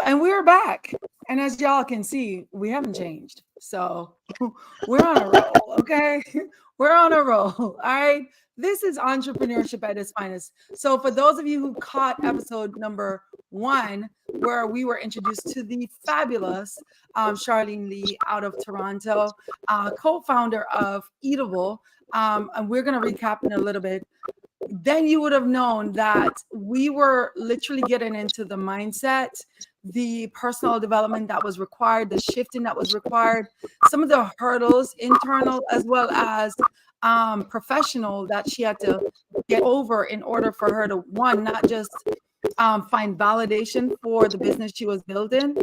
and we're back. And as y'all can see, we haven't changed. So we're on a roll, okay? We're on a roll. All right. This is entrepreneurship at its finest. So for those of you who caught episode number 1, where we were introduced to the fabulous Charlene Lee out of Toronto, co-founder of Eatable, and we're going to recap in a little bit. Then you would have known that we were literally getting into the mindset, the personal development that was required, the shifting that was required, some of the hurdles, internal as well as professional, that she had to get over in order for her to, one, not just find validation for the business she was building,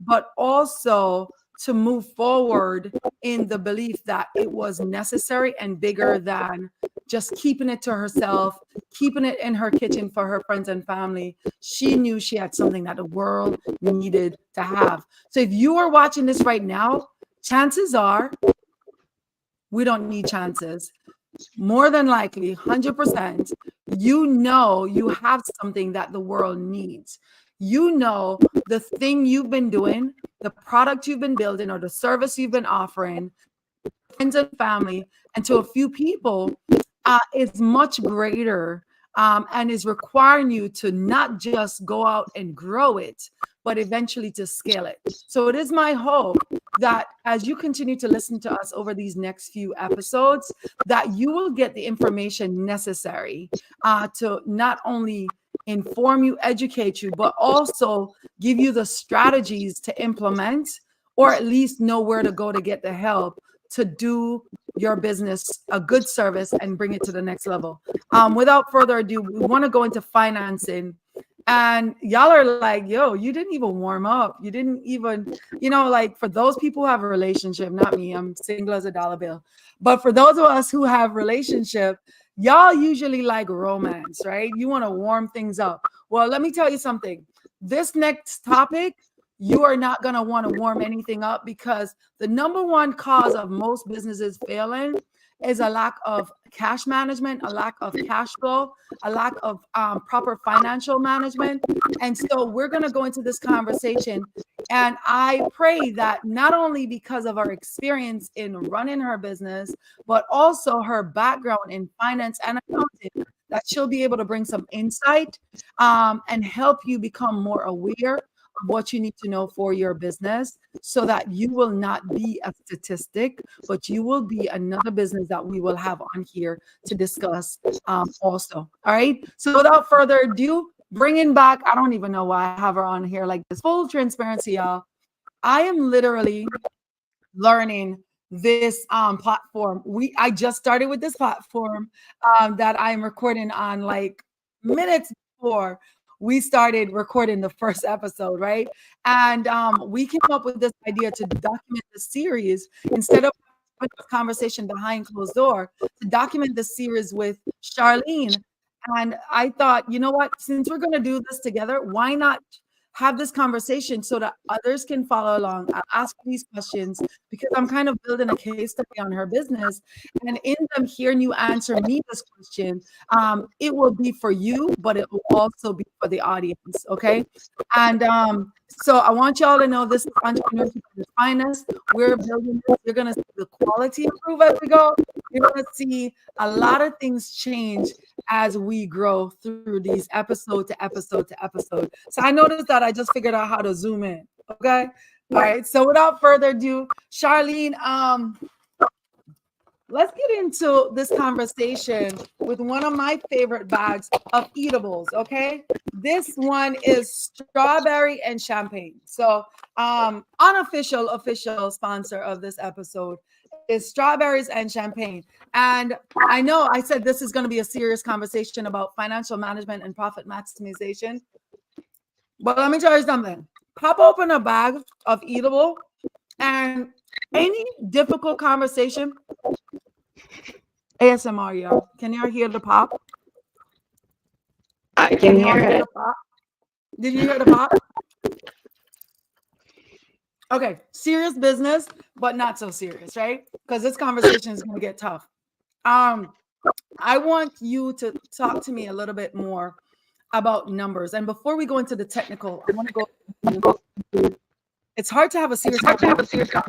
but also to move forward in the belief that it was necessary and bigger than just keeping it to herself, keeping it in her kitchen for her friends and family. She knew she had something that the world needed to have. So if you are watching this right now, chances are we don't need chances. More than likely, 100%, you know you have something that the world needs. You know the thing you've been doing, the product you've been building, or the service you've been offering, friends and family, and to a few people, is much greater and is requiring you to not just go out and grow it, but eventually to scale it. So it is my hope that as you continue to listen to us over these next few episodes, that you will get the information necessary to not only inform you, educate you, but also give you the strategies to implement, or at least know where to go to get the help to do your business a good service and bring it to the next level. Without further ado, we want to go into financing. And y'all are like, yo, you didn't even warm up. You didn't even, like, for those people who have a relationship, not me, I'm single as a dollar bill. But for those of us who have relationship, y'all usually like romance, right? You want to warm things up. Well, let me tell you something. This next topic, you are not going to want to warm anything up, because the number one cause of most businesses failing is a lack of cash management, a lack of cash flow, a lack of proper financial management. And so we're going to go into this conversation. And I pray that not only because of our experience in running her business, but also her background in finance and accounting, that she'll be able to bring some insight and help you become more aware of what you need to know for your business, so that you will not be a statistic, but you will be another business that we will have on here to discuss also. All right. So without further ado, bringing back, I don't even know why I have her on here like this. Full transparency, y'all. I am literally learning this platform. I just started with this platform that I'm recording on, like minutes before we started recording the first episode, right? And we came up with this idea to document the series instead of a conversation behind closed door, to document the series with Charlene. And I thought, you know what, since we're going to do this together, why not have this conversation so that others can follow along? I ask these questions because I'm kind of building a case study on her business, and in them hearing you answer me this question, it will be for you, but it will also be for the audience. Okay. And so I want y'all to know this is entrepreneurship at its finest. We're building this. You're going to see the quality improve as we go. You're going to see a lot of things change as we grow through these episode to episode to episode. So I noticed that I just figured out how to zoom in. Okay. All right. So without further ado, Charlene, let's get into this conversation with one of my favorite bags of eatables. Okay. This one is strawberry and champagne. So unofficial, official sponsor of this episode is strawberries and champagne. And I know I said this is going to be a serious conversation about financial management and profit maximization. But let me tell you something. Pop open a bag of eatable, and any difficult conversation, ASMR, y'all. Can y'all hear the pop? I can hear it. Did you hear the pop? Okay, serious business, but not so serious, right? Because this conversation is going to get tough. I want you to talk to me a little bit more about numbers. And before we go into the technical, I want to go. It's hard to have a serious conversation.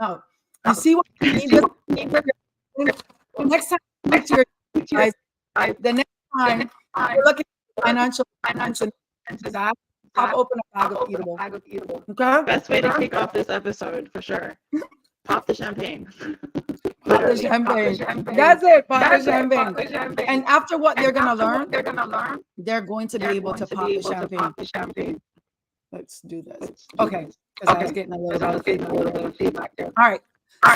No, you see what you need this. The next time you speak to your guys, the next time you're looking at financial that pop open a bag of eatable. Okay. Best way to kick off this episode for sure. Pop the champagne. Pop the champagne. That's it. Pop the champagne. And after what they're gonna learn, they're going to be able to pop the champagne. Let's do this. Okay, because I was getting a little bit of feedback there. All right.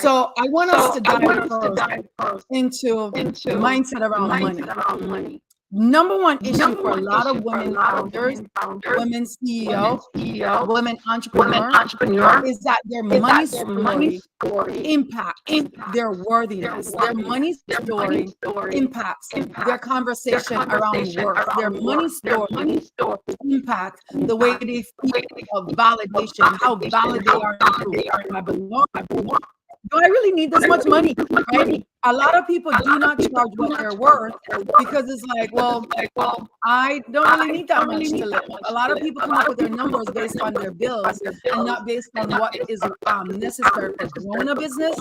So I want us to dive first into mindset around money. Number one issue for a lot of women founders, women CEO, women entrepreneur is that their money story impacts their worthiness. Their money story impacts their conversation around work. Their money story impacts the way they feel of validation, how valid they are in belong. Do I really need this much money? Right? A lot of people do not charge what they're worth because it's like, well, I don't really need that much to live. A lot of people come up with their numbers based on their bills and not based on what is necessary for growing a business.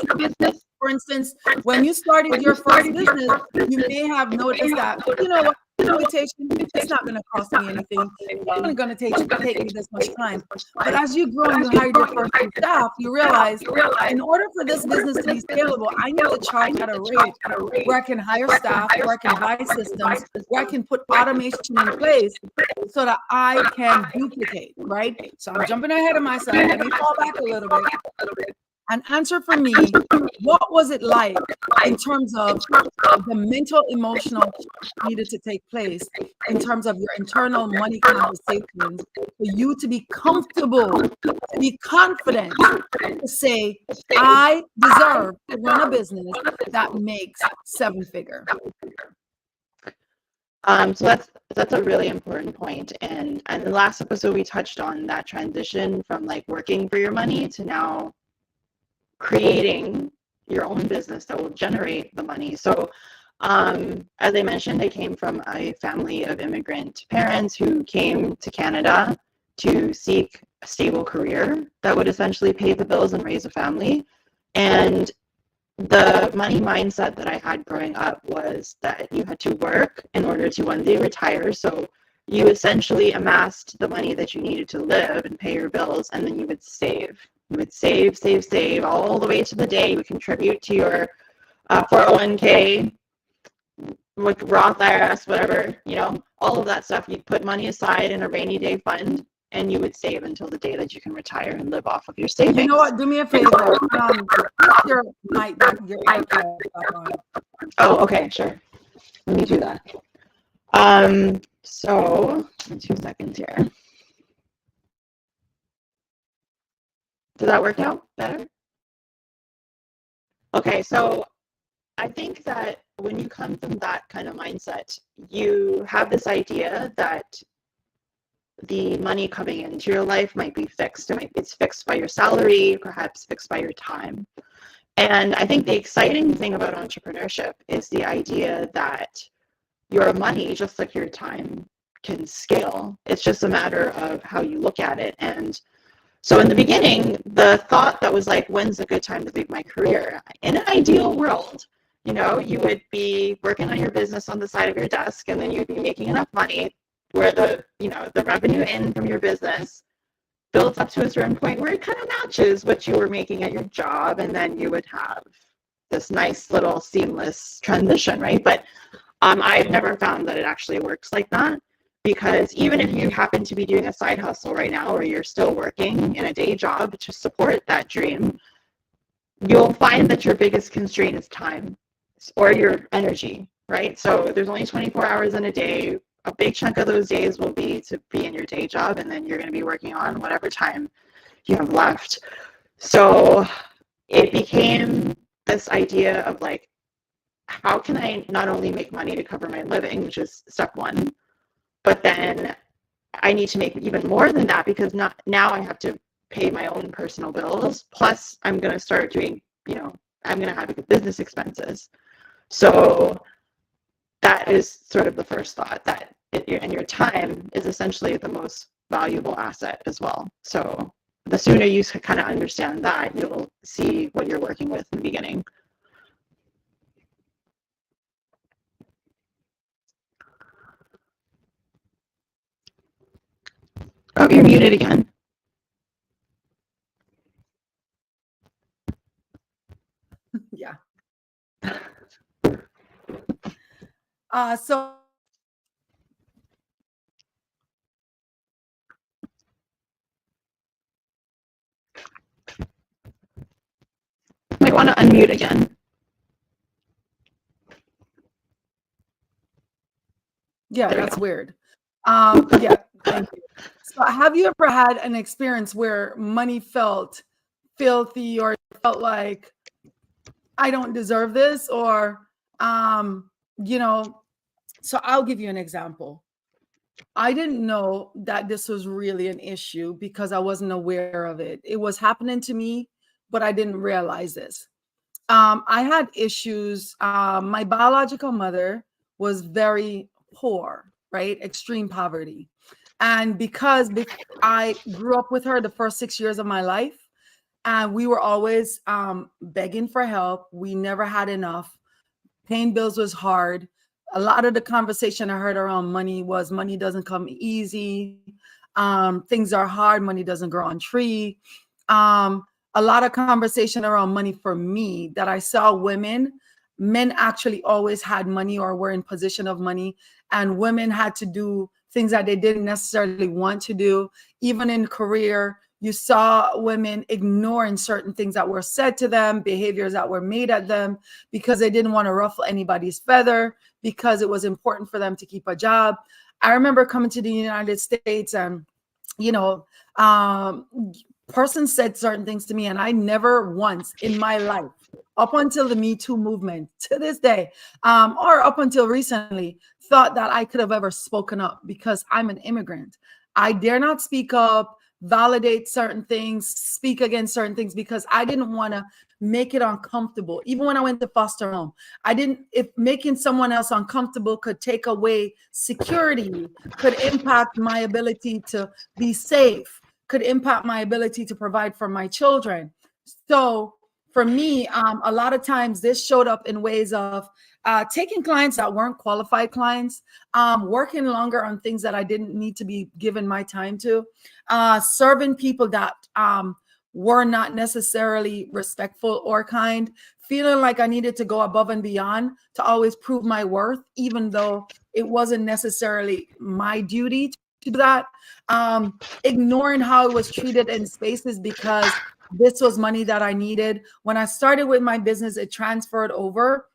For instance, when you started your first business, you may have noticed that, you know what, invitation, it's not going to cost me anything. It's only going to take me this much time. But as you grow and you hire your first staff, you realize in order for this business to be scalable, I need to charge at a rate where I can hire staff, where I can buy systems, where I can put automation in place so that I can duplicate, right? So I'm jumping ahead of myself. Let me fall back a little bit. And answer for me, what was it like in terms of the mental, emotional needed to take place in terms of your internal money conversations for you to be comfortable, to be confident, to say, I deserve to run a business that makes 7-figure? So that's a really important point. And in the last episode, we touched on that transition from like working for your money to now creating your own business that will generate the money. So as I mentioned, I came from a family of immigrant parents who came to Canada to seek a stable career that would essentially pay the bills and raise a family. And the money mindset that I had growing up was that you had to work in order to one day retire. So you essentially amassed the money that you needed to live and pay your bills, and then you would save. You would save all the way to the day you would contribute to your 401k, like Roth IRS, whatever, all of that stuff. You'd put money aside in a rainy day fund, and you would save until the day that you can retire and live off of your savings. You know what? Do me a favor. Your mic on. Oh, okay, sure. Let me do that. So 2 seconds here. Did that work out better? Okay, so I think that when you come from that kind of mindset, you have this idea that the money coming into your life might be fixed. It's fixed by your salary, perhaps fixed by your time. And I think the exciting thing about entrepreneurship is the idea that your money, just like your time, can scale. It's just a matter of how you look at it. And so in the beginning, the thought that was like, when's a good time to make my career? In an ideal world, you would be working on your business on the side of your desk, and then you'd be making enough money where the revenue in from your business builds up to a certain point where it kind of matches what you were making at your job, and then you would have this nice little seamless transition, right? But I've never found that it actually works like that. Because even if you happen to be doing a side hustle right now, or you're still working in a day job to support that dream, you'll find that your biggest constraint is time or your energy, right? So there's only 24 hours in a day. A big chunk of those days will be to be in your day job, and then you're going to be working on whatever time you have left. So it became this idea of like, how can I not only make money to cover my living, which is step one, but then I need to make even more than that, because now I have to pay my own personal bills. Plus, I'm going to start doing, I'm going to have business expenses. So that is sort of the first thought, that and your time is essentially the most valuable asset as well. So the sooner you kind of understand that, you'll see what you're working with in the beginning. Oh, you're muted again. Yeah. So Might want to unmute again. yeah, There we that's go. weird. Yeah, thank you. So have you ever had an experience where money felt filthy or felt like I don't deserve this, or you know, so I'll give you an example. I didn't know that this was really an issue because I wasn't aware of it. It was happening to me, but I didn't realize this. I had issues. My biological mother was very poor, right? Extreme poverty. And because I grew up with her the first 6 years of my life, and we were always begging for help. We never had enough. Paying bills was hard. A lot of the conversation I heard around money was money doesn't come easy. Things are hard. Money doesn't grow on tree. Um, a lot of conversation around money for me that I saw men actually always had money or were in position of money, and women had to do things that they didn't necessarily want to do. Even in career, you saw women ignoring certain things that were said to them, behaviors that were made at them, because they didn't want to ruffle anybody's feather, because it was important for them to keep a job. I remember coming to the United States, and you know, person said certain things to me, and I never once in my life, up until the Me Too movement to this day, or up until recently, thought that I could have ever spoken up, because I'm an immigrant. I dare not speak up, validate certain things, speak against certain things, because I didn't want to make it uncomfortable. Even when I went to foster home, I didn't, if making someone else uncomfortable could take away security, could impact my ability to be safe, could impact my ability to provide for my children. So for me, a lot of times this showed up in ways of taking clients that weren't qualified clients, working longer on things that I didn't need to be given my time to, serving people that were not necessarily respectful or kind, feeling like I needed to go above and beyond to always prove my worth, even though it wasn't necessarily my duty to do that. Ignoring how it was treated in spaces because this was money that I needed. When I started with my business, it transferred over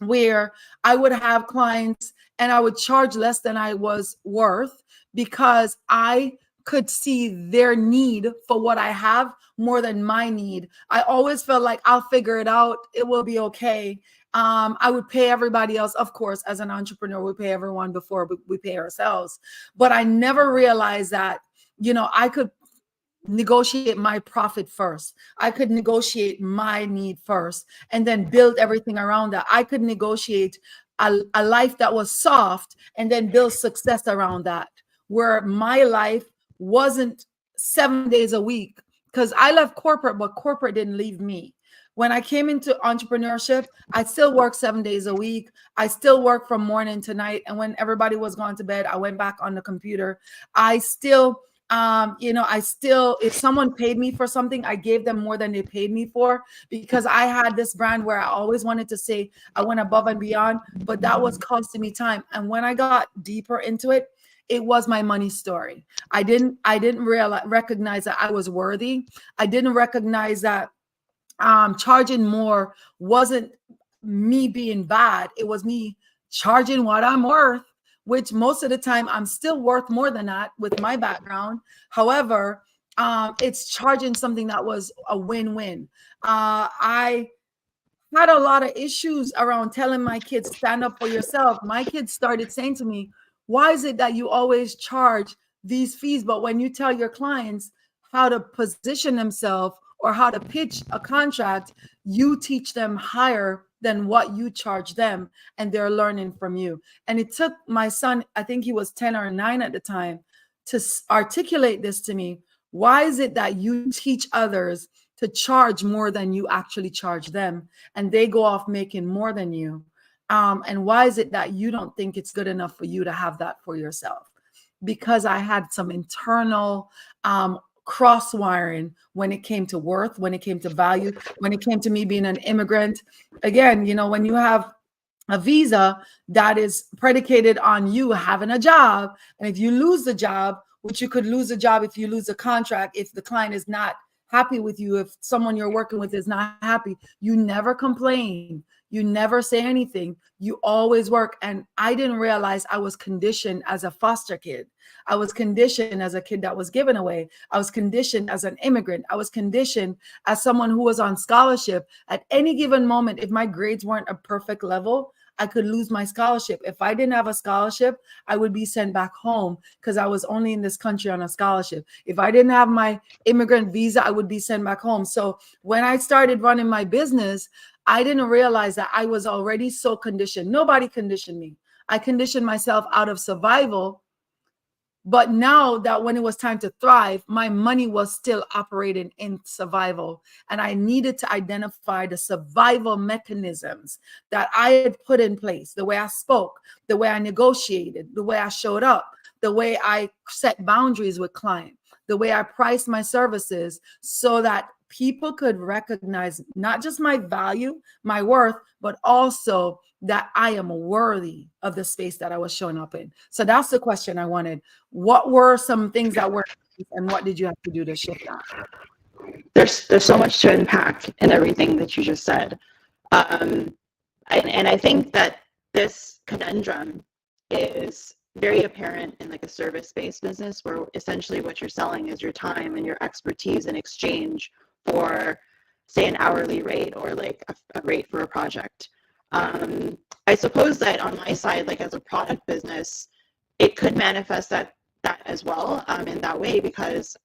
where I would have clients and I would charge less than I was worth, because I could see their need for what I have more than my need. I always felt like I'll figure it out. It will be okay. I would pay everybody else. Of course, as an entrepreneur, we pay everyone before we pay ourselves. But I never realized that, I could negotiate my profit first. I could negotiate my need first and then build everything around that. I could negotiate a life that was soft and then build success around that, where my life wasn't 7 days a week, because I left corporate, but corporate didn't leave me. When I came into entrepreneurship, I still work 7 days a week. I still work from morning to night. And when everybody was gone to bed, I went back on the computer. I still if someone paid me for something, I gave them more than they paid me for, because I had this brand where I always wanted to say I went above and beyond, but that was costing me time. And when I got deeper into it, it was my money story. I didn't recognize that I was worthy. I didn't recognize that charging more wasn't me being bad. It was me charging what I'm worth, which most of the time I'm still worth more than that with my background. However, it's charging something that was a win-win. I had a lot of issues around telling my kids, stand up for yourself. My kids started saying to me, why is it that you always charge these fees, but when you tell your clients how to position themselves or how to pitch a contract, you teach them higher than what you charge them, and they're learning from you. And it took my son, I think he was 10 or 9 at the time, to articulate this to me. Why is it that you teach others to charge more than you actually charge them, and they go off making more than you? And why is it that you don't think it's good enough for you to have that for yourself? Because I had some internal cross wiring when it came to worth, when it came to value, when it came to me being an immigrant. Again, you know, when you have a visa that is predicated on you having a job, and if you lose the job, which you could lose a job if you lose a contract, if the client is not happy with you, if someone you're working with is not happy, you never complain, you never say anything, you always work. And I didn't realize I was conditioned as a foster kid. I was conditioned as a kid that was given away. I was conditioned as an immigrant. I was conditioned as someone who was on scholarship. At any given moment, if my grades weren't a perfect level, I could lose my scholarship. If I didn't have a scholarship, I would be sent back home because I was only in this country on a scholarship. If I didn't have my immigrant visa, I would be sent back home. So when I started running my business, I didn't realize that I was already so conditioned. Nobody conditioned me. I conditioned myself out of survival. But now that when it was time to thrive, my money was still operating in survival. And I needed to identify the survival mechanisms that I had put in place, the way I spoke, the way I negotiated, the way I showed up, the way I set boundaries with clients, the way I priced my services, so that people could recognize not just my value, my worth, but also that I am worthy of the space that I was showing up in. So that's the question I wanted. What were some things that worked, and what did you have to do to shift that? There's so much to unpack in everything that you just said. And I think that this conundrum is very apparent in like a service-based business, where essentially what you're selling is your time and your expertise in exchange for, say, an hourly rate or like a rate for a project. I suppose that on my side, like as a product business, it could manifest that as well, in that way, because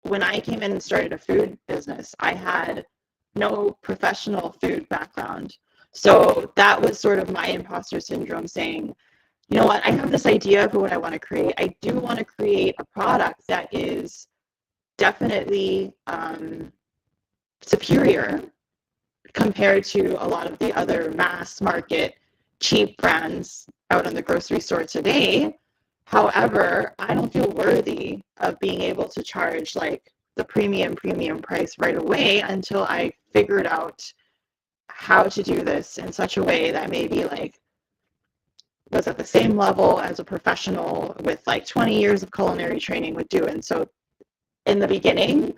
when I came in and started a food business, I had no professional food background. So that was sort of my imposter syndrome saying, you know what, I have this idea for what I want to create. I do want to create a product that is definitely superior compared to a lot of the other mass market cheap brands out in the grocery store today. However, I don't feel worthy of being able to charge like the premium price right away until I figured out how to do this in such a way that maybe like was at the same level as a professional with like 20 years of culinary training would do. And so in the beginning,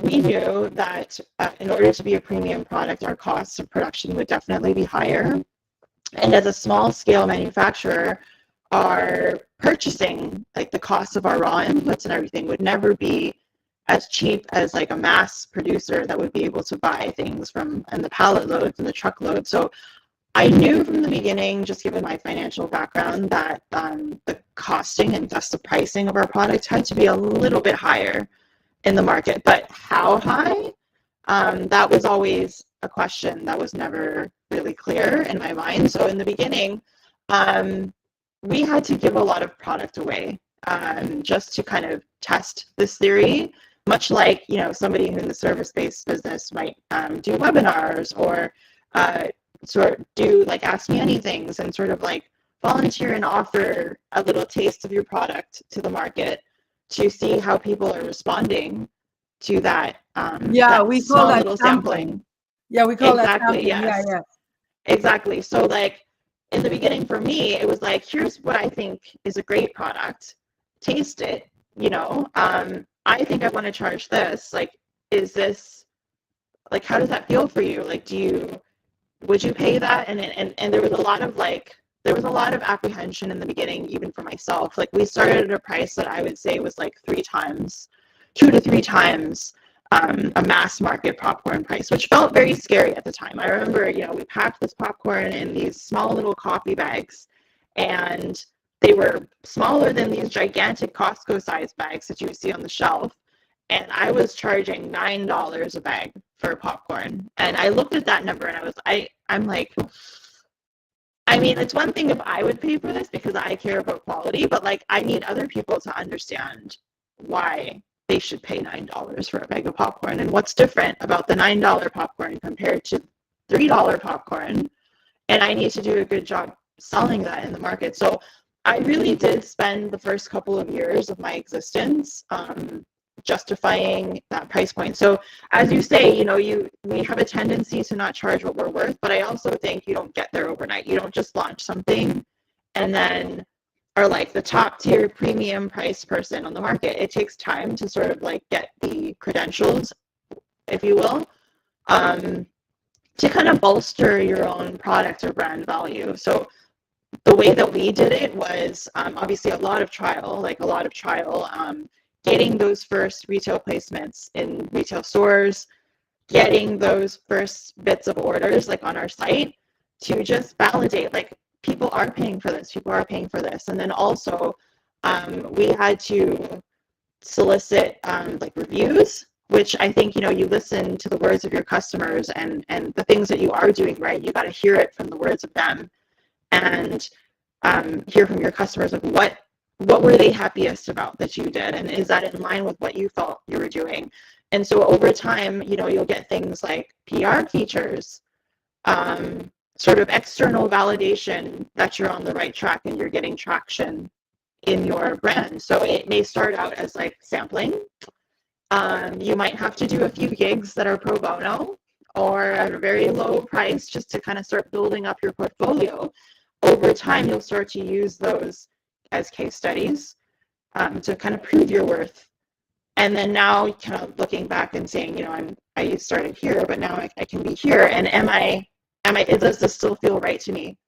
we knew that in order to be a premium product, our costs of production would definitely be higher. And as a small scale manufacturer, our purchasing, like the cost of our raw inputs and everything, would never be as cheap as like a mass producer that would be able to buy things from, and the pallet loads and the truckload. So I knew from the beginning, just given my financial background, that the costing and thus the pricing of our products had to be a little bit higher in the market. But how high? That was always a question that was never really clear in my mind. So in the beginning, we had to give a lot of product away, just to kind of test this theory, much like, you know, somebody who in the service-based business might do webinars or sort of do like Ask Me Anythings and sort of like volunteer and offer a little taste of your product to the market to see how people are responding to that. We call that sampling. Yeah, we call that sampling. Yes. Yeah. Exactly. So like in the beginning for me, it was like, here's what I think is a great product. Taste it, you know. I think I want to charge this. Like, is this, like, how does that feel for you? Like, would you pay that? And there was a lot of apprehension in the beginning, even for myself. Like, we started at a price that I would say was like 2 to 3 times a mass market popcorn price, which felt very scary at the time. I remember, you know, we packed this popcorn in these small little coffee bags, and they were smaller than these gigantic Costco sized bags that you would see on the shelf. And I was charging $9 a bag for popcorn. And I looked at that number and I'm like, I mean, it's one thing if I would pay for this because I care about quality, but like I need other people to understand why they should pay $9 for a bag of popcorn and what's different about the $9 popcorn compared to $3 popcorn. And I need to do a good job selling that in the market. So I really did spend the first couple of years of my existence justifying that price point. So as you say, you know, we have a tendency to not charge what we're worth, but I also think you don't get there overnight. You don't just launch something and then are like the top tier premium price person on the market. It takes time to sort of like get the credentials, if you will, to kind of bolster your own product or brand value. So the way that we did it was obviously a lot of trial, getting those first retail placements in retail stores, getting those first bits of orders like on our site to just validate like people are paying for this. And then also we had to solicit like reviews, which I think, you know, you listen to the words of your customers and the things that you are doing right. You got to hear it from the words of them and hear from your customers of what were they happiest about that you did, and is that in line with what you thought you were doing. And so over time, you know, you'll get things like PR features, sort of external validation that you're on the right track and you're getting traction in your brand. So it may start out as like sampling. You might have to do a few gigs that are pro bono or at a very low price just to kind of start building up your portfolio. Over time, you'll start to use those as case studies to kind of prove your worth. And then now kind of looking back and saying, you know, I started here, but now I can be here. And does this still feel right to me?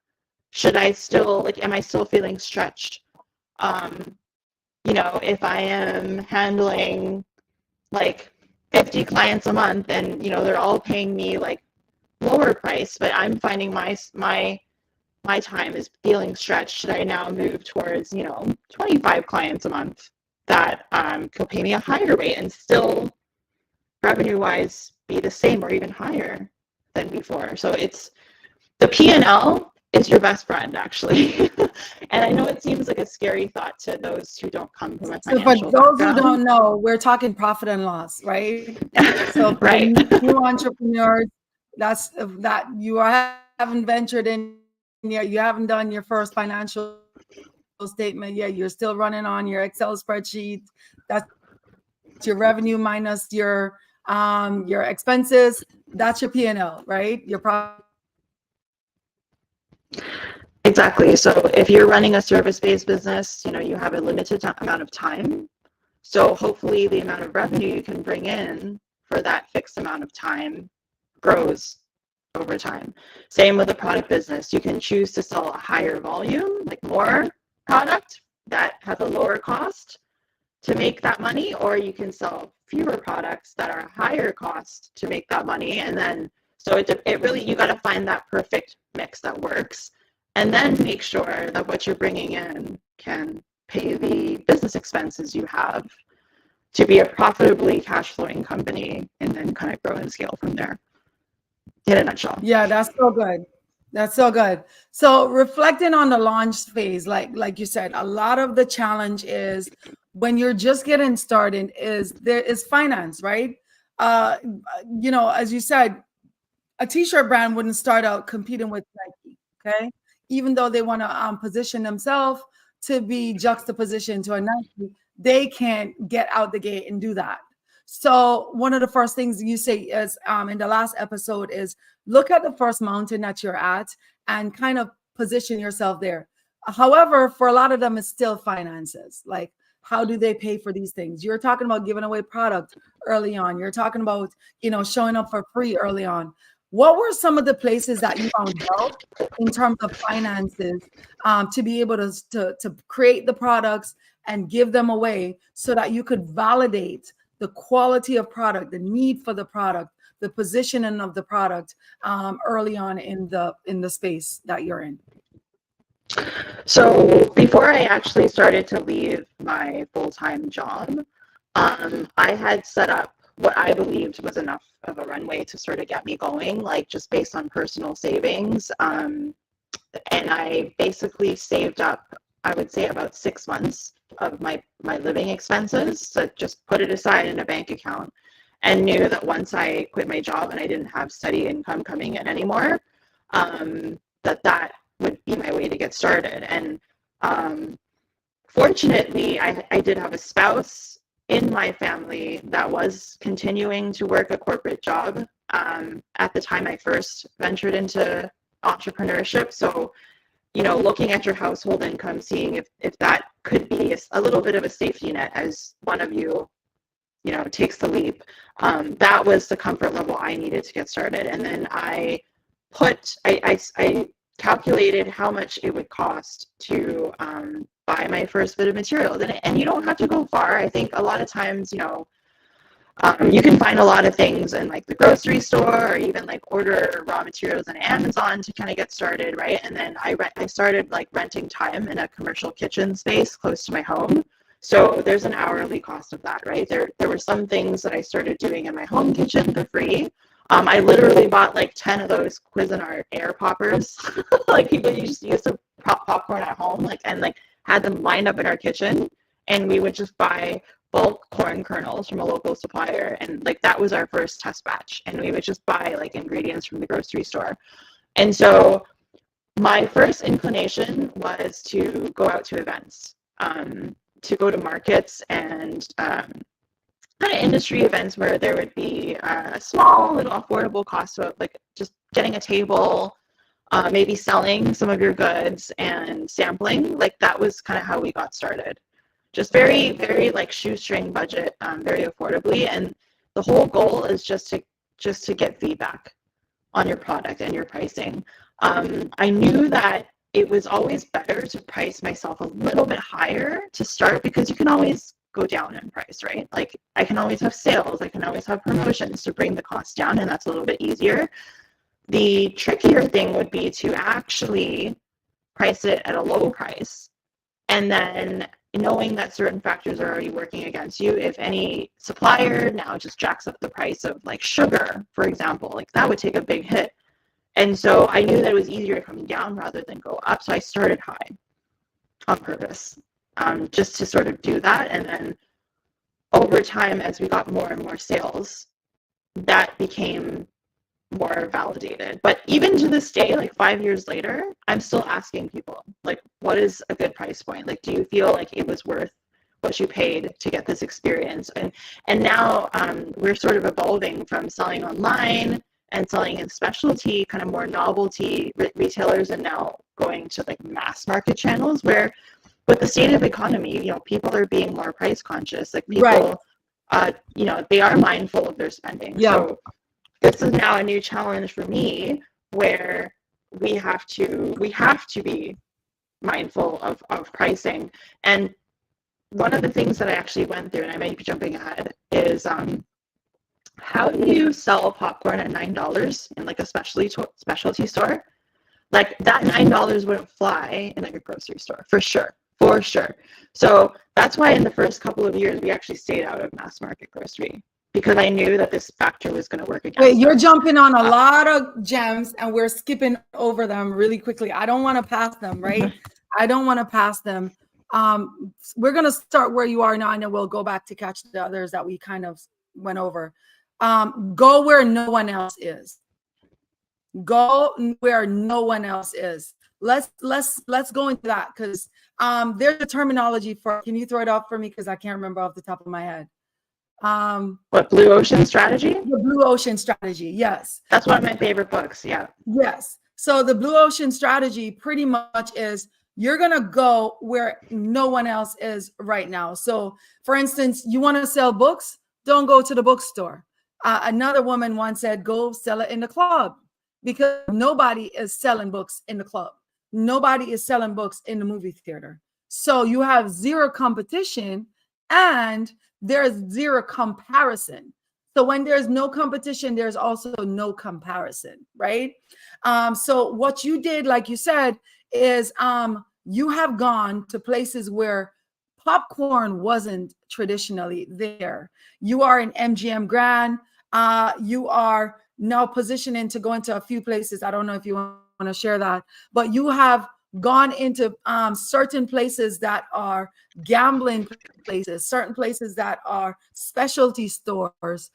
Should I still, like, am I still feeling stretched? You know, if I am handling like 50 clients a month and, you know, they're all paying me like lower price, but I'm finding my time is feeling stretched. Should I now move towards, you know, 25 clients a month that could pay me a higher rate and still revenue-wise be the same or even higher than before? So it's the P&L is your best friend, actually. And I know it seems like a scary thought to those who don't come from a financial So for those background. who don't know, we're talking profit and loss, right? So for right. new entrepreneurs, that's that you haven't ventured in yet, you haven't done your first financial statement yet, you're still running on your Excel spreadsheet. That's your revenue minus your expenses. That's your P&L, right? Your profit. Exactly. So if you're running a service-based business, you know, you have a limited amount of time. So hopefully the amount of revenue you can bring in for that fixed amount of time grows over time. Same with a product business. You can choose to sell a higher volume, like more product that has a lower cost to make that money, or you can sell fewer products that are higher cost to make that money. And then, so it really, you got to find that perfect mix that works. And then make sure that what you're bringing in can pay the business expenses you have to be a profitably cash flowing company, and then kind of grow and scale from there. In a nutshell. Yeah, that's so good. That's so good. So reflecting on the launch phase, like you said, a lot of the challenge is when you're just getting started is there is finance, right? You know, as you said, a t-shirt brand wouldn't start out competing with Nike, okay? Even though they want to position themselves to be juxtaposition to a Nike, they can't get out the gate and do that. So one of the first things you say is in the last episode is look at the first mountain that you're at and kind of position yourself there. However, for a lot of them, it's still finances. Like, how do they pay for these things? You're talking about giving away product early on. You're talking about, you know, showing up for free early on. What were some of the places that you found help in terms of finances to be able to create the products and give them away so that you could validate the quality of product, the need for the product, the positioning of the product early on in the space that you're in? So before I actually started to leave my full-time job, I had set up what I believed was enough of a runway to sort of get me going, like just based on personal savings. And I basically saved up, I would say, about 6 months of my living expenses. So just put it aside in a bank account, and knew that once I quit my job and I didn't have steady income coming in anymore, that would be my way to get started. And fortunately, I did have a spouse in my family that was continuing to work a corporate job at the time I first ventured into entrepreneurship. So, looking at your household income, seeing if that could be a little bit of a safety net as one of you, takes the leap. That was the comfort level I needed to get started. And then I calculated how much it would cost to buy my first bit of materials. And you don't have to go far. I think a lot of times, you can find a lot of things in like the grocery store, or even like order raw materials on Amazon to kind of get started, right? And then I started like renting time in a commercial kitchen space close to my home. So there's an hourly cost of that, right? There were some things that I started doing in my home kitchen for free. I literally bought like 10 of those Cuisinart air poppers, like people used to pop popcorn at home, and had them lined up in our kitchen, and we would just buy bulk corn kernels from a local supplier, and that was our first test batch, and we would just buy ingredients from the grocery store. And so my first inclination was to go out to events, to go to markets and kind of industry events where there would be a small little affordable cost of just getting a table, maybe selling some of your goods and sampling. That was kind of how we got started. Just very, very shoestring budget, very affordably. And the whole goal is just to get feedback on your product and your pricing. I knew that it was always better to price myself a little bit higher to start, because you can always go down in price, right? I can always have sales, I can always have promotions to bring the cost down, and that's a little bit easier. The trickier thing would be to actually price it at a low price, and then knowing that certain factors are already working against you. If any supplier now just jacks up the price of sugar, for example, that would take a big hit. And so I knew that it was easier to come down rather than go up. So I started high on purpose, just to sort of do that. And then over time, as we got more and more sales, that became more validated. But even to this day, 5 years later, I'm still asking people, what is a good price point? Do you feel like it was worth what you paid to get this experience? And now we're sort of evolving from selling online and selling in specialty, kind of more novelty retailers, and now going to mass market channels, where with the state of economy, people are being more price conscious. People, right. They are mindful of their spending. Yeah. So this is now a new challenge for me, where we have to be mindful of pricing. And one of the things that I actually went through, and I might be jumping ahead, is how do you sell popcorn at $9 in a specialty store? That $9 wouldn't fly in a grocery store, for sure. So that's why in the first couple of years we actually stayed out of mass market grocery, because I knew that this factor was going to work against us. Wait, you're jumping on a lot of gems and we're skipping over them really quickly. I don't want to pass them, right? I don't want to pass them. We're going to start where you are now, and then we'll go back to catch the others that we kind of went over. Go where no one else is. Go where no one else is. Let's go into that, because there's a terminology for. Can you throw it up for me, because I can't remember off the top of my head. What, blue ocean strategy? The blue ocean strategy, yes. That's one of my favorite books. Yeah. Yes. So the blue ocean strategy pretty much is you're gonna go where no one else is right now. So, for instance, you want to sell books, don't go to the bookstore. Another woman once said, go sell it in the club, because nobody is selling books in the club. Nobody is selling books in the movie theater. So you have zero competition and there's zero comparison. So when there's no competition, there's also no comparison, right? So what you did, like you said, is you have gone to places where popcorn wasn't traditionally there. You are in MGM Grand. You are now positioning to go into a few places. I don't know if you want to share that, but you have gone into certain places that are gambling places, certain places that are specialty stores,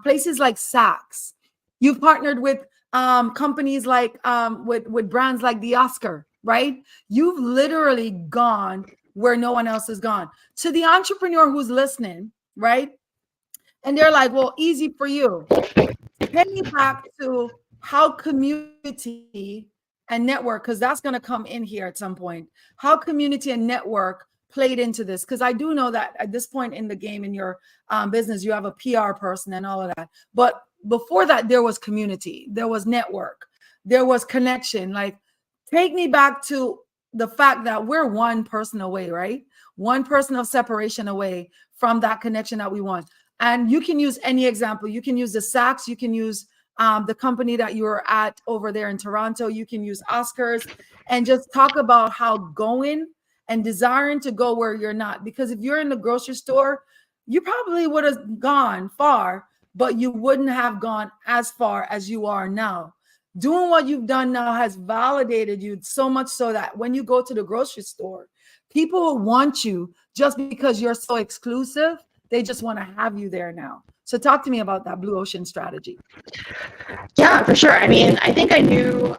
places like Saks. You've partnered with companies like with brands like the Oscar, right? You've literally gone where no one else has gone. To the entrepreneur who's listening, right? And they're like, well, easy for you. Take me back to how community and network, because that's going to come in here at some point, how community and network played into this. Because I do know that at this point in the game in your business, you have a PR person and all of that. But before that, there was community, there was network, there was connection. Like, take me back to the fact that we're one person away, right? One person of separation away from that connection that we want. And you can use any example. You can use the Saks. You can use the company that you were at over there in Toronto. You can use Oscars and just talk about how going and desiring to go where you're not. Because if you're in the grocery store, you probably would have gone far, but you wouldn't have gone as far as you are now. Doing what you've done now has validated you so much so that when you go to the grocery store, people will want you just because you're so exclusive. They just want to have you there now. So talk to me about that blue ocean strategy. Yeah, for sure. I mean, I think I knew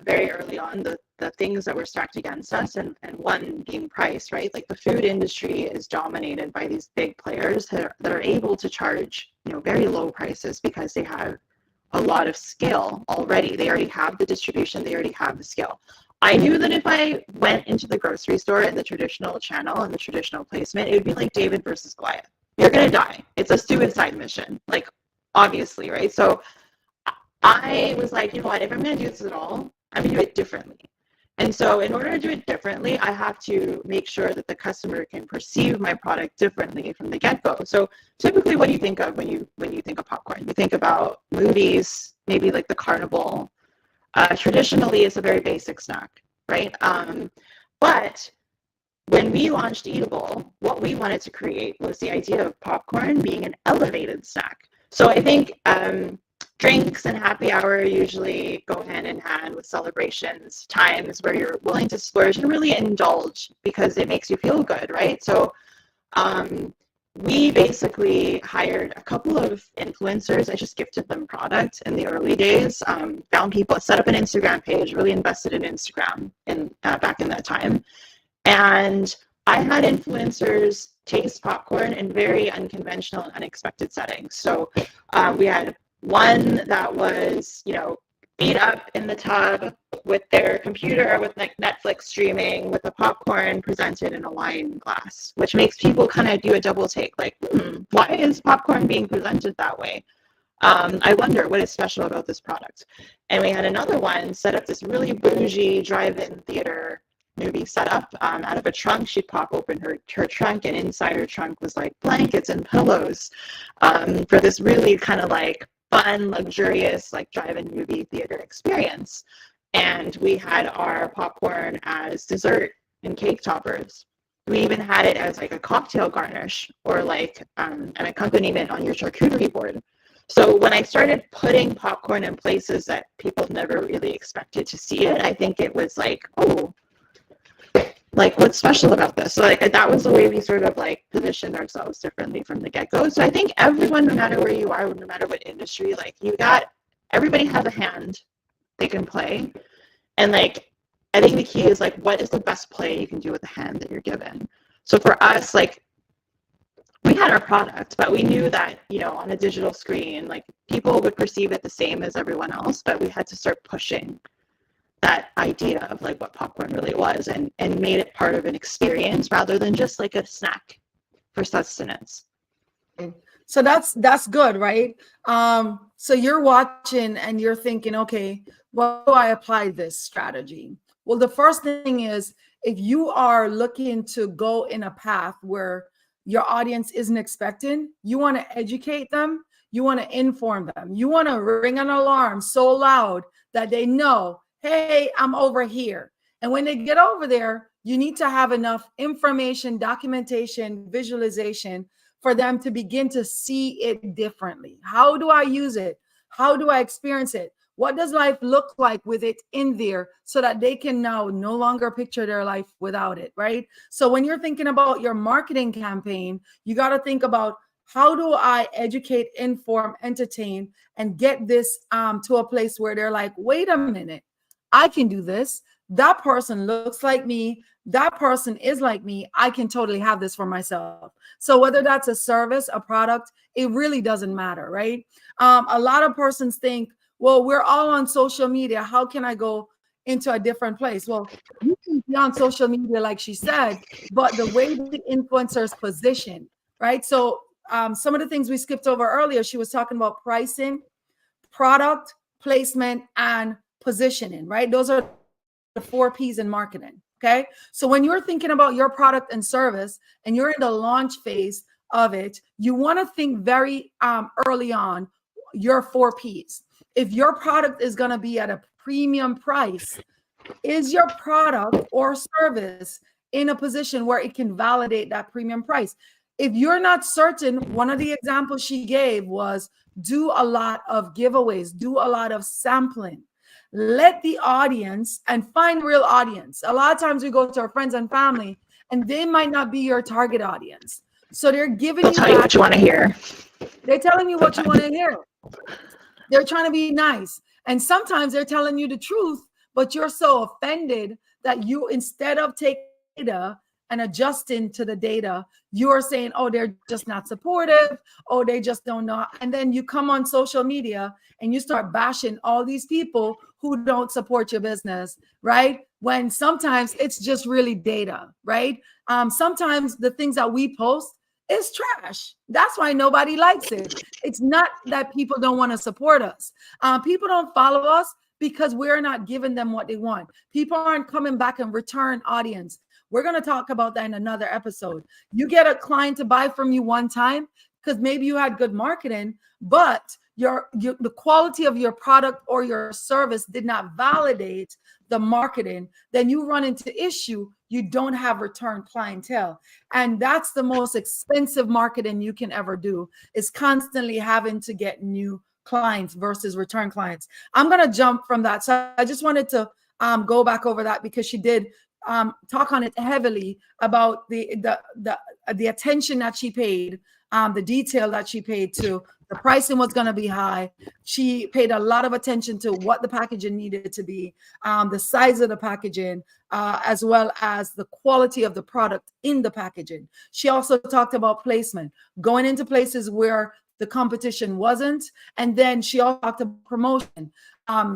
very early on the things that were stacked against us, and one being price, right? Like the food industry is dominated by these big players that are able to charge, very low prices because they have a lot of scale already. They already have the distribution, they already have the scale. I knew that if I went into the grocery store in the traditional channel and the traditional placement, it would be like David versus Goliath. You're going to die. It's a suicide mission, like, obviously, right? So I was like, you know what, if I'm going to do this at all, I'm going to do it differently. And so in order to do it differently, I have to make sure that the customer can perceive my product differently from the get-go. So typically, what do you think of when you think of popcorn? You think about movies, maybe like the carnival. Traditionally, it's a very basic snack, right? But when we launched Eatable, what we wanted to create was the idea of popcorn being an elevated snack. So I think drinks and happy hour usually go hand in hand with celebrations, times where you're willing to splurge and really indulge because it makes you feel good, right? So we basically hired a couple of influencers. I just gifted them product in the early days, found people, set up an Instagram page, really invested in Instagram back in that time. And I had influencers taste popcorn in very unconventional and unexpected settings. So we had one that was, beat up in the tub with their computer, with like Netflix streaming, with the popcorn presented in a wine glass, which makes people kind of do a double take, like, why is popcorn being presented that way? I wonder what is special about this product. And we had another one set up this really bougie drive-in theater movie setup. Out of a trunk, she'd pop open her trunk, and inside her trunk was like blankets and pillows for this really kind of like fun, luxurious, like drive-in movie theater experience. And we had our popcorn as dessert and cake toppers. We even had it as like a cocktail garnish or like an accompaniment on your charcuterie board. So when I started putting popcorn in places that people never really expected to see it, I think it was like, oh, like, what's special about this? So like that was the way we sort of like positioned ourselves differently from the get-go. So I think everyone, no matter where you are, no matter what industry, like everybody has a hand they can play. And like, I think the key is like, what is the best play you can do with the hand that you're given? So for us, like, we had our product, but we knew that, on a digital screen, like people would perceive it the same as everyone else, but we had to start pushing that idea of like what popcorn really was and made it part of an experience rather than just like a snack for sustenance. So that's good, right? So you're watching and you're thinking, okay, what do I apply this strategy? Well, the first thing is, if you are looking to go in a path where your audience isn't expecting, you want to educate them, you want to inform them, you want to ring an alarm so loud that they know, hey, I'm over here. And when they get over there, You need to have enough information, documentation, visualization for them to begin to see it differently. How do I use it? How do I experience it? What does life look like with it in there so that they can now no longer picture their life without it, right? So when you're thinking about your marketing campaign, you got to think about, how do I educate, inform, entertain, and get this to a place where they're like, wait a minute, I can do this. That person looks like me. That person is like me. I can totally have this for myself. So whether that's a service, a product, it really doesn't matter, right? A lot of persons think, well, we're all on social media. How can I go into a different place? Well, you can be on social media, like she said, but the way the influencers position, right? So some of the things we skipped over earlier, she was talking about pricing, product, placement, and positioning, right? Those are the 4 P's in marketing. Okay. So when you're thinking about your product and service and you're in the launch phase of it, you want to think very early on your 4 P's. If your product is going to be at a premium price, is your product or service in a position where it can validate that premium price? If you're not certain, one of the examples she gave was do a lot of giveaways, do a lot of sampling. Let the audience and find real audience. A lot of times we go to our friends and family and they might not be your target audience. So they're giving They'll you tell you what you want to hear. They're telling you what you want to hear. They're trying to be nice. And sometimes they're telling you the truth, but you're so offended that you, instead of taking data and adjusting to the data, you're saying, oh, they're just not supportive. Oh, they just don't know. And then you come on social media and you start bashing all these people who don't support your business, right? When sometimes it's just really data, right? Sometimes the things that we post is trash. That's why nobody likes it. It's not that people don't want to support us. People don't follow us because we're not giving them what they want. People aren't coming back and return audience. We're going to talk about that in another episode. You get a client to buy from you one time because maybe you had good marketing, but the quality of your product or your service did not validate the marketing. Then you run into issue. You don't have return clientele. And that's the most expensive marketing you can ever do, is constantly having to get new clients versus return clients. I'm going to jump from that. So I just wanted to go back over that because she did talk on it heavily about the attention that she paid, the detail that she paid to the pricing was going to be high. She paid a lot of attention to what the packaging needed to be, the size of the packaging, as well as the quality of the product in the packaging. She also talked about placement, going into places where the competition wasn't. And then she also talked about promotion,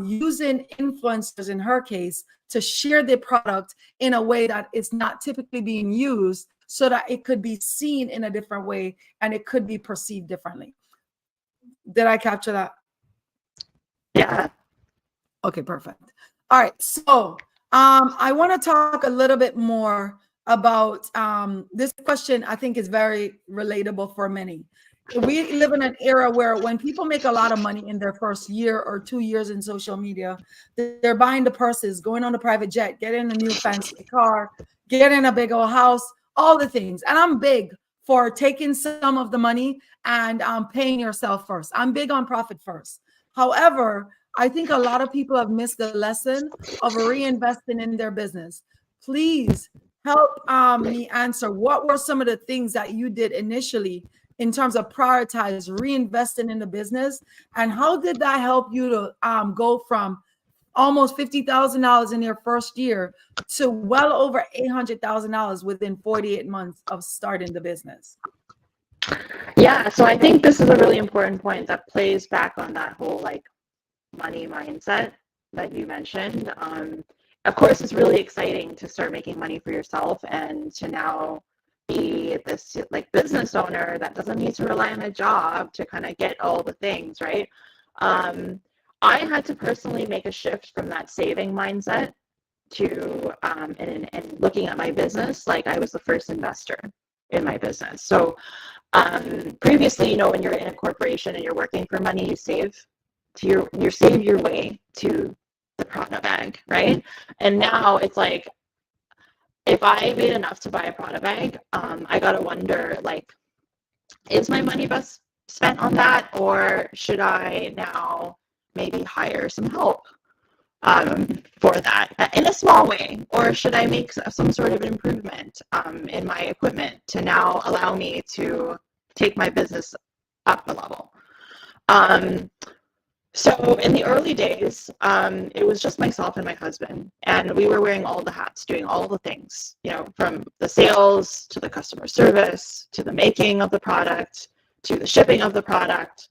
using influencers in her case to share the product in a way that is not typically being used, so that it could be seen in a different way and it could be perceived differently. Did I capture that? Yeah. Okay, perfect. All right. So I want to talk a little bit more about this question. I think is very relatable for many. We live in an era where when people make a lot of money in their first year or 2 years in social media, they're buying the purses, going on a private jet, getting a new fancy car, getting a big old house, all the things. And I'm big for taking some of the money and paying yourself first. I'm big on profit first. However, I think a lot of people have missed the lesson of reinvesting in their business. Please help me answer, what were some of the things that you did initially in terms of prioritize reinvesting in the business, and how did that help you to go from almost $50,000 in your first year to well over $800,000 within 48 months of starting the business? Yeah, so I think this is a really important point that plays back on that whole like money mindset that you mentioned. Of course, it's really exciting to start making money for yourself and to now be this like business owner that doesn't need to rely on a job to kind of get all the things, right? I had to personally make a shift from that saving mindset to and looking at my business like I was the first investor in my business. So previously, you know, when you're in a corporation and you're working for money, you save your way to the profit bag, right? And now it's like if I made enough to buy a Prada bag, I gotta wonder, like, is my money best spent on that, or should I now maybe hire some help for that in a small way, or should I make some sort of improvement in my equipment to now allow me to take my business up a level? So in the early days, it was just myself and my husband, and we were wearing all the hats, doing all the things, from the sales to the customer service to the making of the product to the shipping of the product.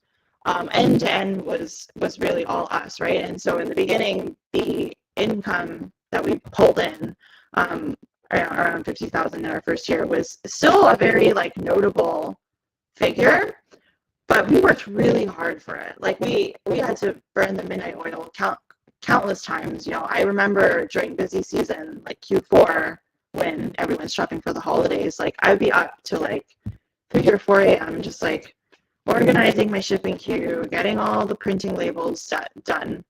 End to end was really all us, right? And so in the beginning, the income that we pulled in, around 50,000 in our first year, was still a very like notable figure. But we worked really hard for it. Like we had to burn the midnight oil countless times. I remember during busy season, like Q4, when everyone's shopping for the holidays, like I'd be up to like 3 or 4 a.m. just like organizing my shipping queue, getting all the printing labels done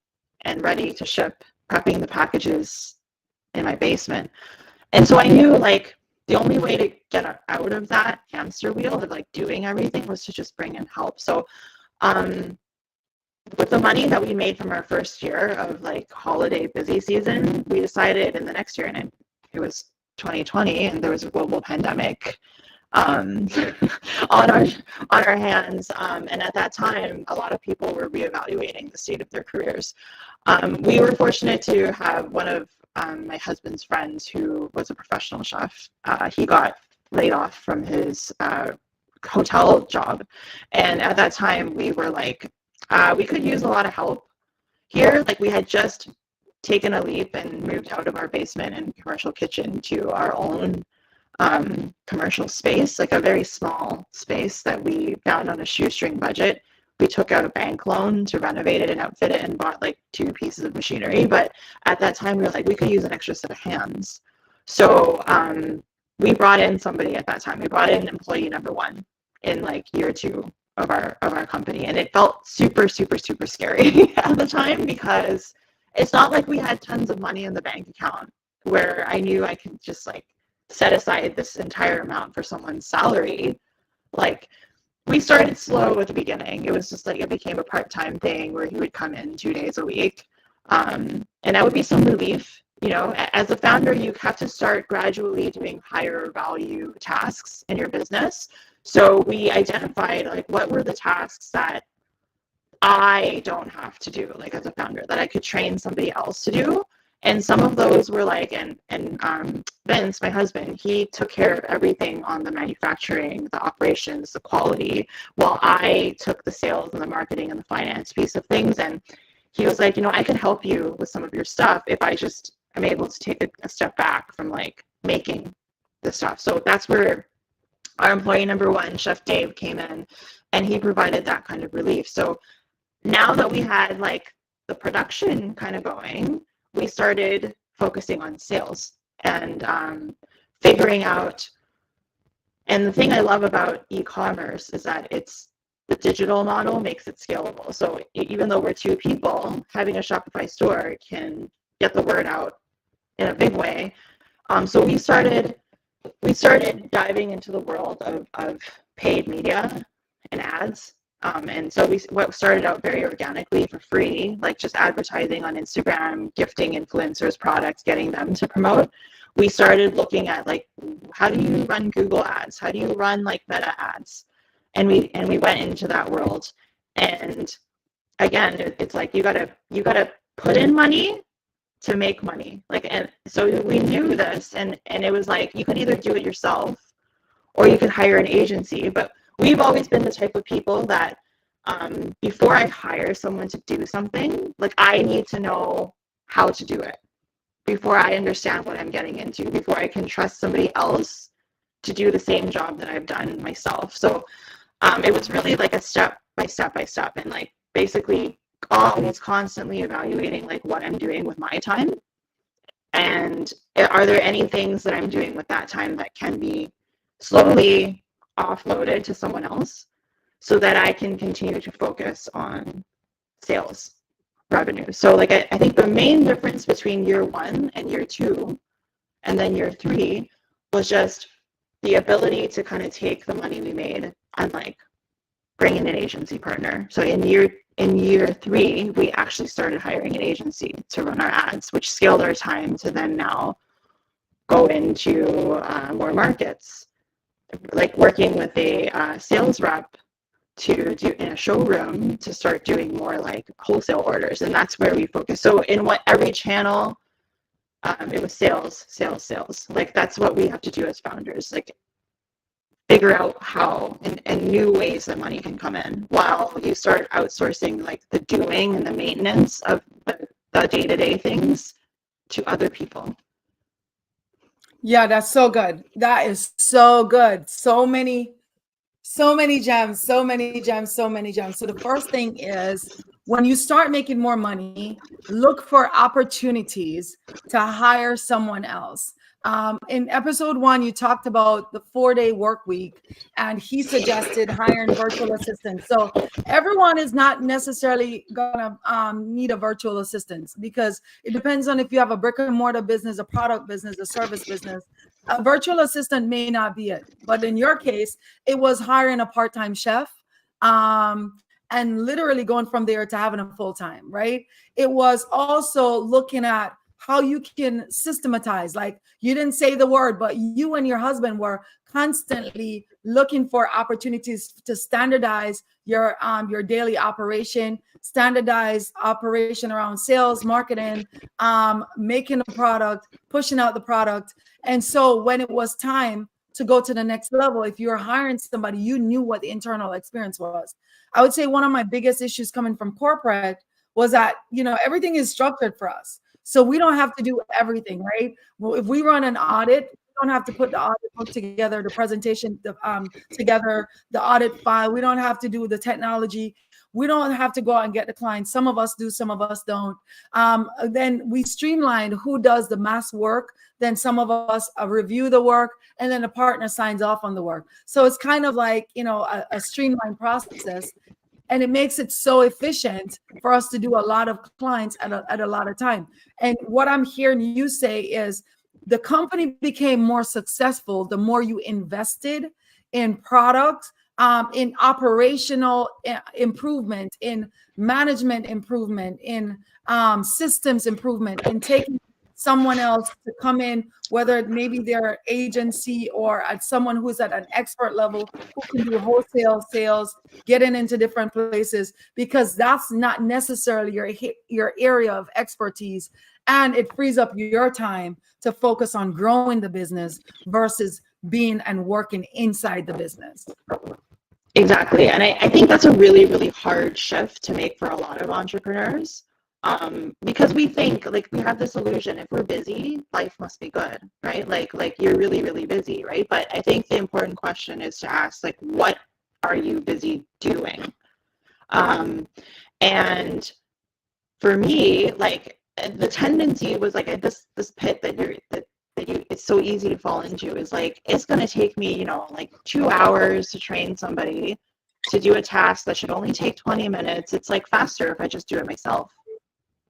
and ready to ship, prepping the packages in my basement. And so I knew like the only way to get out of that hamster wheel of like doing everything was to just bring in help. So with the money that we made from our first year of like holiday busy season, we decided in the next year, and it was 2020, and there was a global pandemic on our hands. And at that time, a lot of people were reevaluating the state of their careers. We were fortunate to have one of my husband's friends who was a professional chef. He got laid off from his hotel job, and at that time we were like, we could use a lot of help here. Like we had just taken a leap and moved out of our basement and commercial kitchen to our own commercial space, like a very small space that we found on a shoestring budget. We took out a bank loan to renovate it and outfit it and bought like 2 pieces of machinery. But at that time, we were like, we could use an extra set of hands. So we brought in somebody at that time. We brought in employee number 1 in like year 2 of our company. And it felt super, super, super scary at the time, because it's not like we had tons of money in the bank account where I knew I could just like set aside this entire amount for someone's salary. Like we started slow at the beginning. It was just like it became a part-time thing where he would come in 2 days a week. And that would be some relief. As a founder, you have to start gradually doing higher value tasks in your business. So we identified like what were the tasks that I don't have to do, like as a founder, that I could train somebody else to do. And some of those were like, and Vince, my husband, he took care of everything on the manufacturing, the operations, the quality, while I took the sales and the marketing and the finance piece of things. And he was like, I can help you with some of your stuff if I just am able to take a step back from like making the stuff. So that's where our employee number 1, Chef Dave, came in, and he provided that kind of relief. So now that we had like the production kind of going, we started focusing on sales and figuring out. And the thing I love about e-commerce is that it's the digital model makes it scalable. So even though we're 2 people, having a Shopify store can get the word out in a big way. So we started diving into the world of paid media and ads. And so what started out very organically for free, like just advertising on Instagram, gifting influencers products, getting them to promote. We started looking at like, how do you run Google ads? How do you run like Meta ads? And we went into that world. And again, it's like you gotta put in money to make money. Like, and so we knew this, and it was like you could either do it yourself or you could hire an agency. But we've always been the type of people that before I hire someone to do something, like I need to know how to do it before I understand what I'm getting into, before I can trust somebody else to do the same job that I've done myself. So it was really like a step by step, and like basically always constantly evaluating like what I'm doing with my time, and are there any things that I'm doing with that time that can be slowly offloaded to someone else so that I can continue to focus on sales revenue. So like I think the main difference between year 1 and year 2 And then year 3 was just the ability to kind of take the money we made and like bring in an agency partner. So in year 3, we actually started hiring an agency to run our ads, which scaled our time to then now go into more markets, like working with a sales rep to do in a showroom to start doing more like wholesale orders. And that's where we focus. So in every channel, it was sales. Like that's what we have to do as founders, like figure out how and new ways that money can come in while you start outsourcing like the doing and the maintenance of the day-to-day things to other people. Yeah, that's so good. That is so good. So many gems, so many gems. So the first thing is, when you start making more money, look for opportunities to hire someone else. In episode 1, you talked about the 4-day work week, and he suggested hiring virtual assistants. So everyone is not necessarily gonna need a virtual assistant, because it depends on if you have a brick and mortar business, a product business, a service business. A virtual assistant may not be it, but in your case, it was hiring a part-time chef, and literally going from there to having a full-time, right? It was also looking at how you can systematize. Like, you didn't say the word, but you and your husband were constantly looking for opportunities to standardize your daily operation, standardize operation around sales, marketing, making a product, pushing out the product. And so when it was time to go to the next level, if you're hiring somebody, you knew what the internal experience was. I would say one of my biggest issues coming from corporate was that, everything is structured for us. So we don't have to do everything, right? Well, if we run an audit, we don't have to put the audit book together, the presentation together, the audit file. We don't have to do the technology. We don't have to go out and get the clients. Some of us do, some of us don't. Then we streamline who does the mass work. Then some of us review the work, and then the partner signs off on the work. So it's kind of like, a streamlined process. And it makes it so efficient for us to do a lot of clients at a lot of time. And what I'm hearing you say is, the company became more successful the more you invested in product, in operational improvement, in management improvement, in systems improvement, in taking someone else to come in, whether maybe they're agency or at someone who's at an expert level who can do wholesale sales, getting into different places, because that's not necessarily your area of expertise. And it frees up your time to focus on growing the business versus being and working inside the business. Exactly. And I think that's a really, really hard shift to make for a lot of entrepreneurs. Because we think, like, we have this illusion, if we're busy, life must be good, right? Like you're really, really busy, right? But I think the important question is to ask, like, what are you busy doing? And for me, like, the tendency was like this pit that it's so easy to fall into is like, it's going to take me, like 2 hours to train somebody to do a task that should only take 20 minutes. It's like faster if I just do it myself.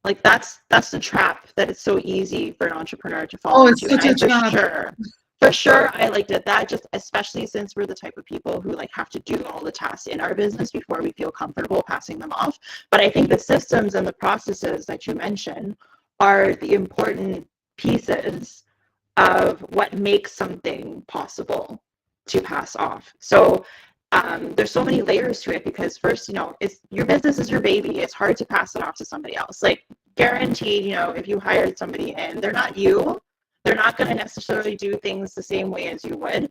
Like that's the trap that it's so easy for an entrepreneur to fall into. It's such a trap. For sure, I did that, just especially since we're the type of people who like have to do all the tasks in our business before we feel comfortable passing them off. But I think the systems and the processes that you mentioned are the important pieces of what makes something possible to pass off. So there's so many layers to it, because first, it's your business is your baby. It's hard to pass it off to somebody else. Like, guaranteed, if you hired somebody in, they're not you. They're not going to necessarily do things the same way as you would.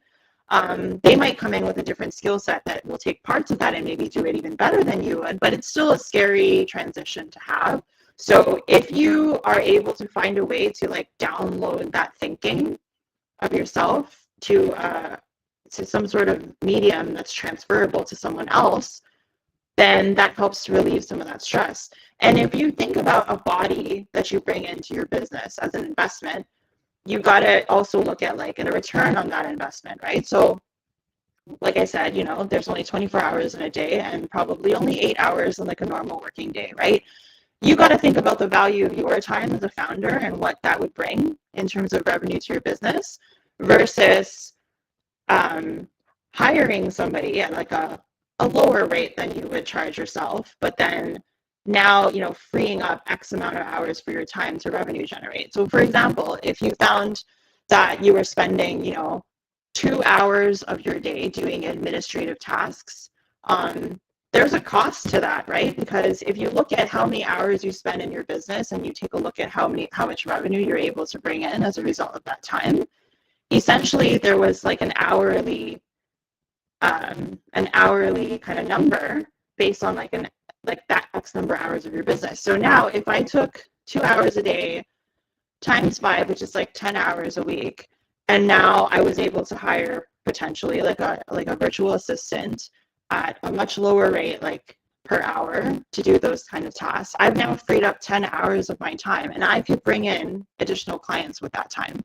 They might come in with a different skill set that will take parts of that and maybe do it even better than you would, but it's still a scary transition to have. So if you are able to find a way to like download that thinking of yourself to some sort of medium that's transferable to someone else, then that helps to relieve some of that stress. And if you think about a body that you bring into your business as an investment, you got to also look at like a return on that investment, right? So like I said, there's only 24 hours in a day and probably only 8 hours in like a normal working day, right? you got to think about the value of your time as a founder and what that would bring in terms of revenue to your business versus hiring somebody at like a lower rate than you would charge yourself, but then now, you know, freeing up X amount of hours for your time to revenue generate. So for example, if you found that you were spending, you know, 2 hours of your day doing administrative tasks, there's a cost to that, right? Because if you look at how many hours you spend in your business and you take a look at how much revenue you're able to bring in as a result of that time, essentially there was like an hourly kind of number based on like that X number of hours of your business. So now if I took 2 hours a day times 5, which is like 10 hours a week, and now I was able to hire potentially like a virtual assistant at a much lower rate, like per hour, to do those kind of tasks, I've now freed up 10 hours of my time, and I could bring in additional clients with that time.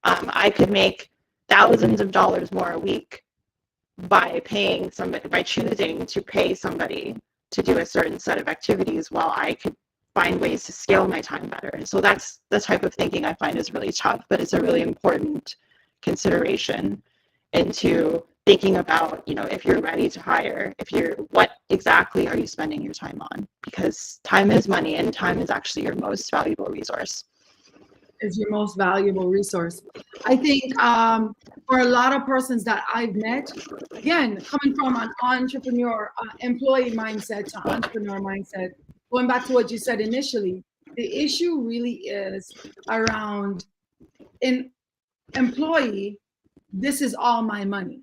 I could make thousands of dollars more a week by paying somebody, by choosing to pay somebody to do a certain set of activities, while I could find ways to scale my time better. So that's the type of thinking I find is really tough, but it's a really important consideration into thinking about, you know, if you're ready to hire, what exactly are you spending your time on? Because time is money, and time is actually your most valuable resource. Is your most valuable resource. I think for a lot of persons that I've met, again, coming from an entrepreneur, employee mindset to entrepreneur mindset, going back to what you said initially, the issue really is around an employee, this is all my money,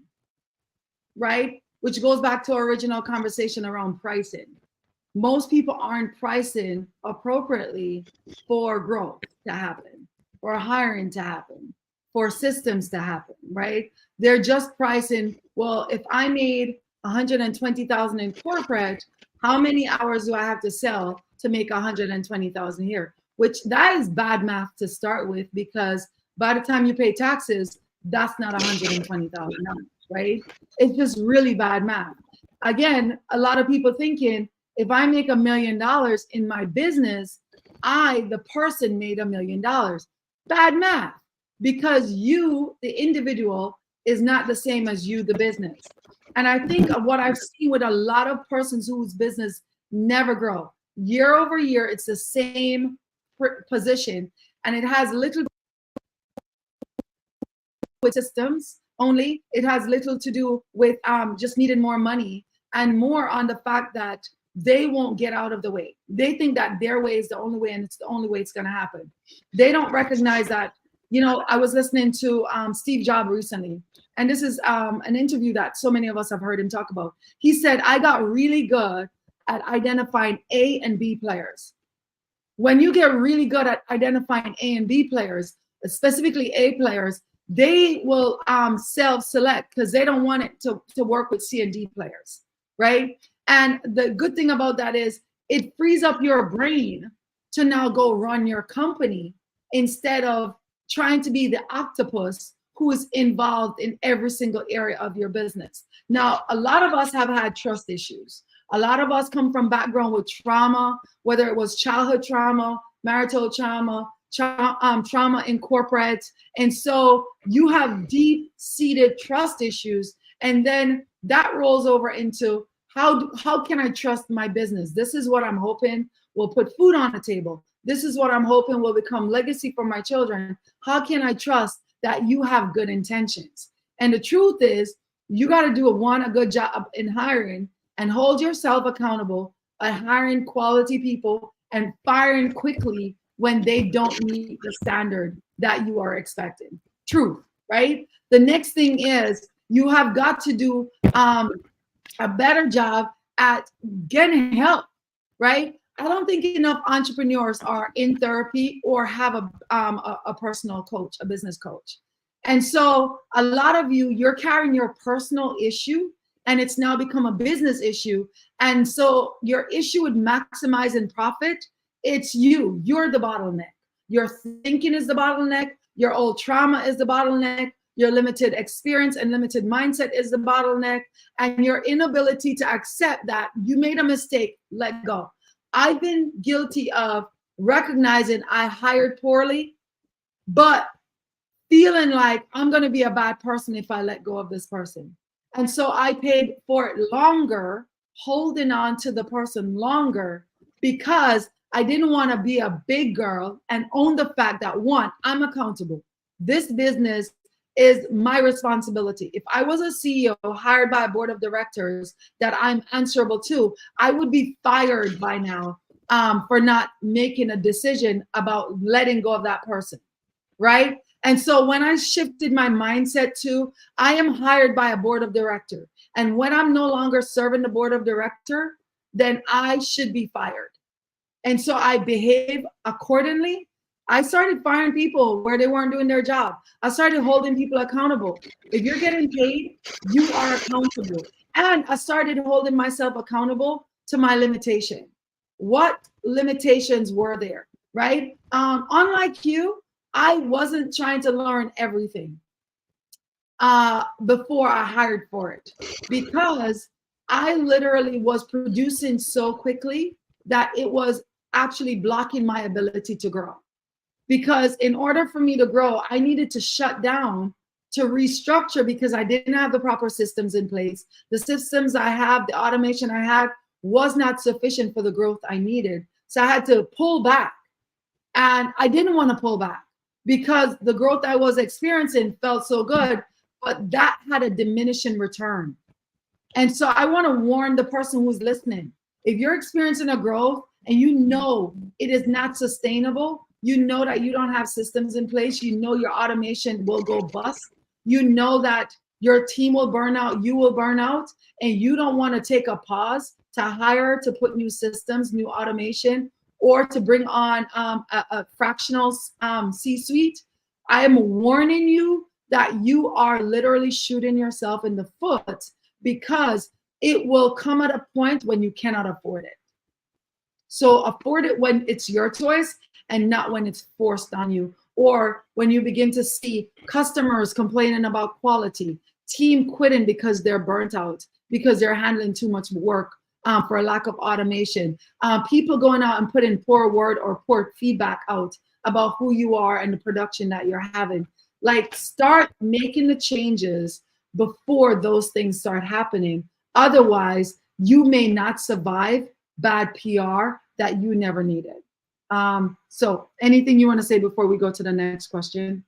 right? Which goes back to our original conversation around pricing. Most people aren't pricing appropriately for growth to happen, for hiring to happen, for systems to happen, right? They're just pricing, well, if I made 120,000 in corporate, how many hours do I have to sell to make 120,000 here? Which that is bad math to start with, because by the time you pay taxes, that's not 120,000, right? It's just really bad math. Again, a lot of people thinking, if I make $1 million in my business, I, the person, made $1 million. Bad math, because you, the individual, is not the same as you, the business. And I think what I've seen with a lot of persons whose business never grow, year over year, it's the same position, and it has little with systems only. It has little to do with just needing more money, and more on the fact that they won't get out of the way. They think that their way is the only way, and it's the only way it's going to happen. They don't recognize that. You know, I was listening to Steve Jobs recently, and this is an interview that so many of us have heard him talk about. He said, I got really good at identifying A and B players. When you get really good at identifying A and B players, specifically A players, they will self-select because they don't want it to work with C and D players, right? And the good thing about that is it frees up your brain to now go run your company instead of trying to be the octopus who is involved in every single area of your business. Now, a lot of us have had trust issues. A lot of us come from background with trauma, whether it was childhood trauma, marital trauma, trauma in corporate. And so you have deep-seated trust issues. And then that rolls over into how can I trust my business? This is what I'm hoping will put food on the table. This is what I'm hoping will become legacy for my children. How can I trust that you have good intentions? And the truth is, you got to do a good job in hiring and hold yourself accountable at hiring quality people and firing quickly when they don't meet the standard that you are expecting. Truth, right? The next thing is you have got to do a better job at getting help, right? I don't think enough entrepreneurs are in therapy or have a personal coach, a business coach. And so a lot of you're carrying your personal issue and it's now become a business issue. And so your issue with maximizing profit, it's you're the bottleneck. Your thinking is the bottleneck. Your old trauma is the bottleneck. Your limited experience and limited mindset is the bottleneck. And your inability to accept that you made a mistake, let go. I've been guilty of recognizing I hired poorly, but feeling like I'm going to be a bad person if I let go of this person. And so I paid for it longer, holding on to the person longer, because I didn't want to be a big girl and own the fact that, one, I'm accountable. This business is my responsibility. If I was a CEO hired by a board of directors that I'm answerable to, I would be fired by now for not making a decision about letting go of that person, right? And so when I shifted my mindset to, I am hired by a board of director, and when I'm no longer serving the board of director, then I should be fired. And so I behave accordingly. I started firing people where they weren't doing their job. I started holding people accountable. If you're getting paid, you are accountable. And I started holding myself accountable to my limitation. What limitations were there, right? Unlike you, I wasn't trying to learn everything before I hired for it, because I literally was producing so quickly that it was actually blocking my ability to grow. Because in order for me to grow, I needed to shut down, to restructure, because I didn't have the proper systems in place. The systems I have, the automation I had, was not sufficient for the growth I needed. So I had to pull back. And I didn't want to pull back because the growth I was experiencing felt so good, but that had a diminishing return. And so I want to warn the person who's listening. If you're experiencing a growth and you know it is not sustainable, you know that you don't have systems in place, you know your automation will go bust, you know that your team will burn out, you will burn out, and you don't want to take a pause to hire, to put new systems, new automation, or to bring on a fractional C-suite, I am warning you that you are literally shooting yourself in the foot, because it will come at a point when you cannot afford it. So afford it when it's your choice and not when it's forced on you, or when you begin to see customers complaining about quality, team quitting because they're burnt out, because they're handling too much work for a lack of automation, people going out and putting poor word or poor feedback out about who you are and the production that you're having. Like, start making the changes before those things start happening. Otherwise, you may not survive bad PR that you never needed. So anything you want to say before we go to the next question?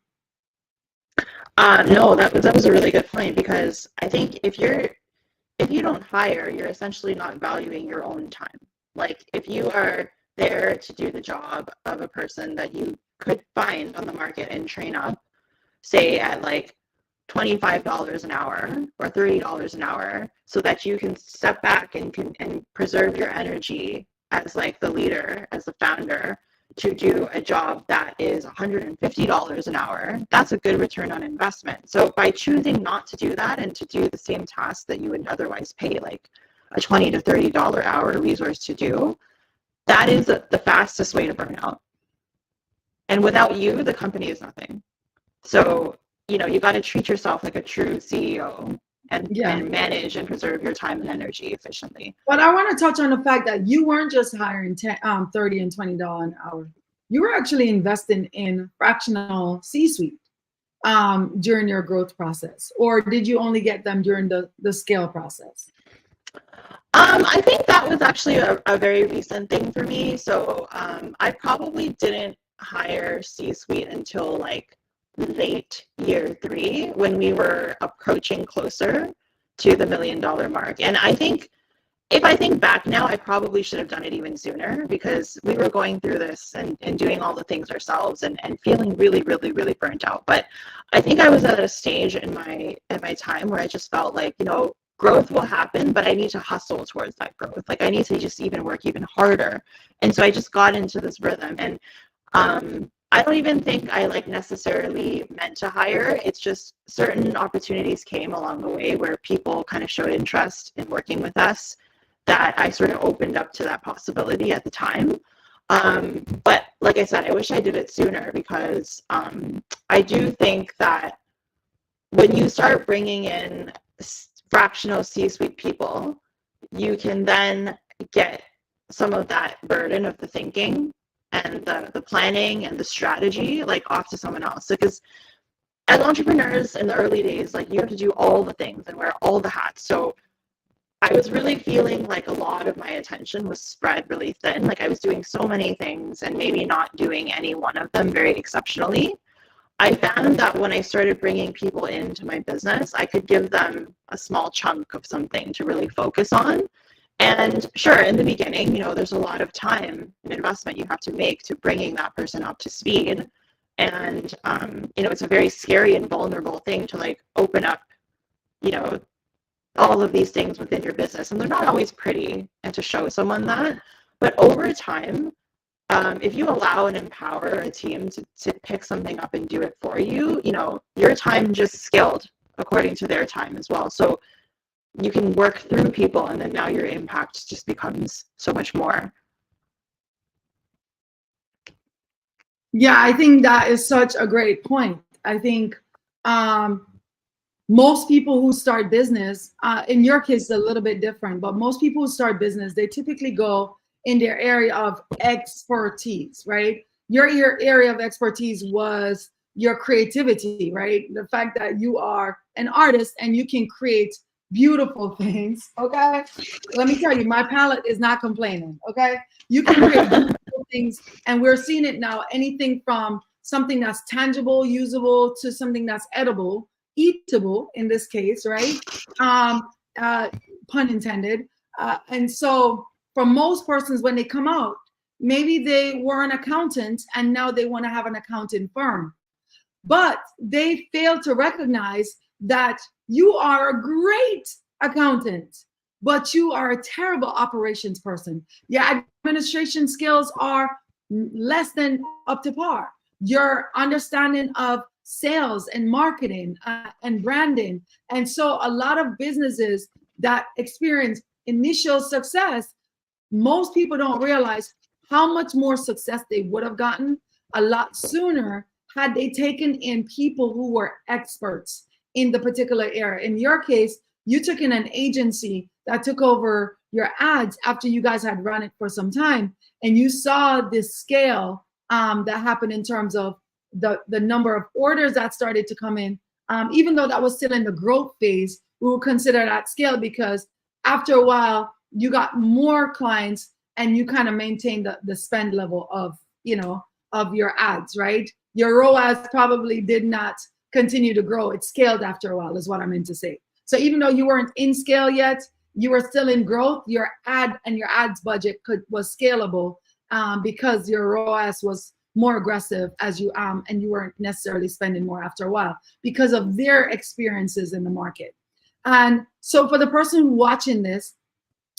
No, that was a really good point, because I think if you don't hire, you're essentially not valuing your own time. Like, if you are there to do the job of a person that you could find on the market and train up, say at like $25 an hour or $30 an hour, so that you can step back and preserve your energy as like the leader, as the founder, to do a job that is $150 an hour, that's a good return on investment. So by choosing not to do that and to do the same task that you would otherwise pay like a $20 to $30 hour resource to do, that is the fastest way to burn out. And without you, the company is nothing. So, you got to treat yourself like a true CEO and manage and preserve your time and energy efficiently. But I want to touch on the fact that you weren't just hiring $30 and $20 an hour. You were actually investing in fractional C-suite during your growth process, or did you only get them during the scale process? I think that was actually a very recent thing for me. So I probably didn't hire C-suite until like late year 3, when we were approaching closer to the $1 million mark. And I think, if I think back now, I probably should have done it even sooner, because we were going through this and doing all the things ourselves and feeling really, really, really burnt out. But I think I was at a stage in my time where I just felt like, growth will happen, but I need to hustle towards that growth. Like, I need to just even work even harder. And so I just got into this rhythm. And I don't even think I necessarily meant to hire. It's just certain opportunities came along the way where people kind of showed interest in working with us, that I sort of opened up to that possibility at the time. But like I said, I wish I did it sooner, because I do think that when you start bringing in fractional C-suite people, you can then get some of that burden of the thinking and the planning and the strategy like off to someone else. Because as entrepreneurs in the early days, like you have to do all the things and wear all the hats. So I was really feeling like a lot of my attention was spread really thin. Like I was doing so many things and maybe not doing any one of them very exceptionally. I found that when I started bringing people into my business, I could give them a small chunk of something to really focus on. And sure, in the beginning, there's a lot of time and investment you have to make to bringing that person up to speed. And, it's a very scary and vulnerable thing to like open up, all of these things within your business. And they're not always pretty and to show someone that. But over time, if you allow and empower a team to pick something up and do it for you, your time just scaled according to their time as well. So you can work through people, and then now your impact just becomes so much more. Yeah, I think that is such a great point. I think most people who start business, in your case, it's a little bit different, but most people who start business, they typically go in their area of expertise, right? Your area of expertise was your creativity, right? The fact that you are an artist and you can create beautiful things, okay? Let me tell you, my palette is not complaining, okay? You can create beautiful things, and we're seeing it now, anything from something that's tangible, usable, to something that's edible, eatable in this case, right? Pun intended. And so for most persons, when they come out, maybe they were an accountant and now they want to have an accounting firm, but they fail to recognize that you are a great accountant, but you are a terrible operations person. Your administration skills are less than up to par. Your understanding of sales and marketing and branding. And so a lot of businesses that experience initial success, most people don't realize how much more success they would have gotten a lot sooner had they taken in people who were experts in the particular area. In your case, you took in an agency that took over your ads after you guys had run it for some time, and you saw this scale that happened in terms of the number of orders that started to come in. Even though that was still in the growth phase, we would consider that scale, because after a while, you got more clients and you kind of maintained the spend level of, of your ads, right? Your ROAS probably did not continue to grow. It scaled after a while, is what I meant to say. So even though you weren't in scale yet, you were still in growth. Your ads budget was scalable because your ROAS was more aggressive as you and you weren't necessarily spending more after a while because of their experiences in the market. And so for the person watching this,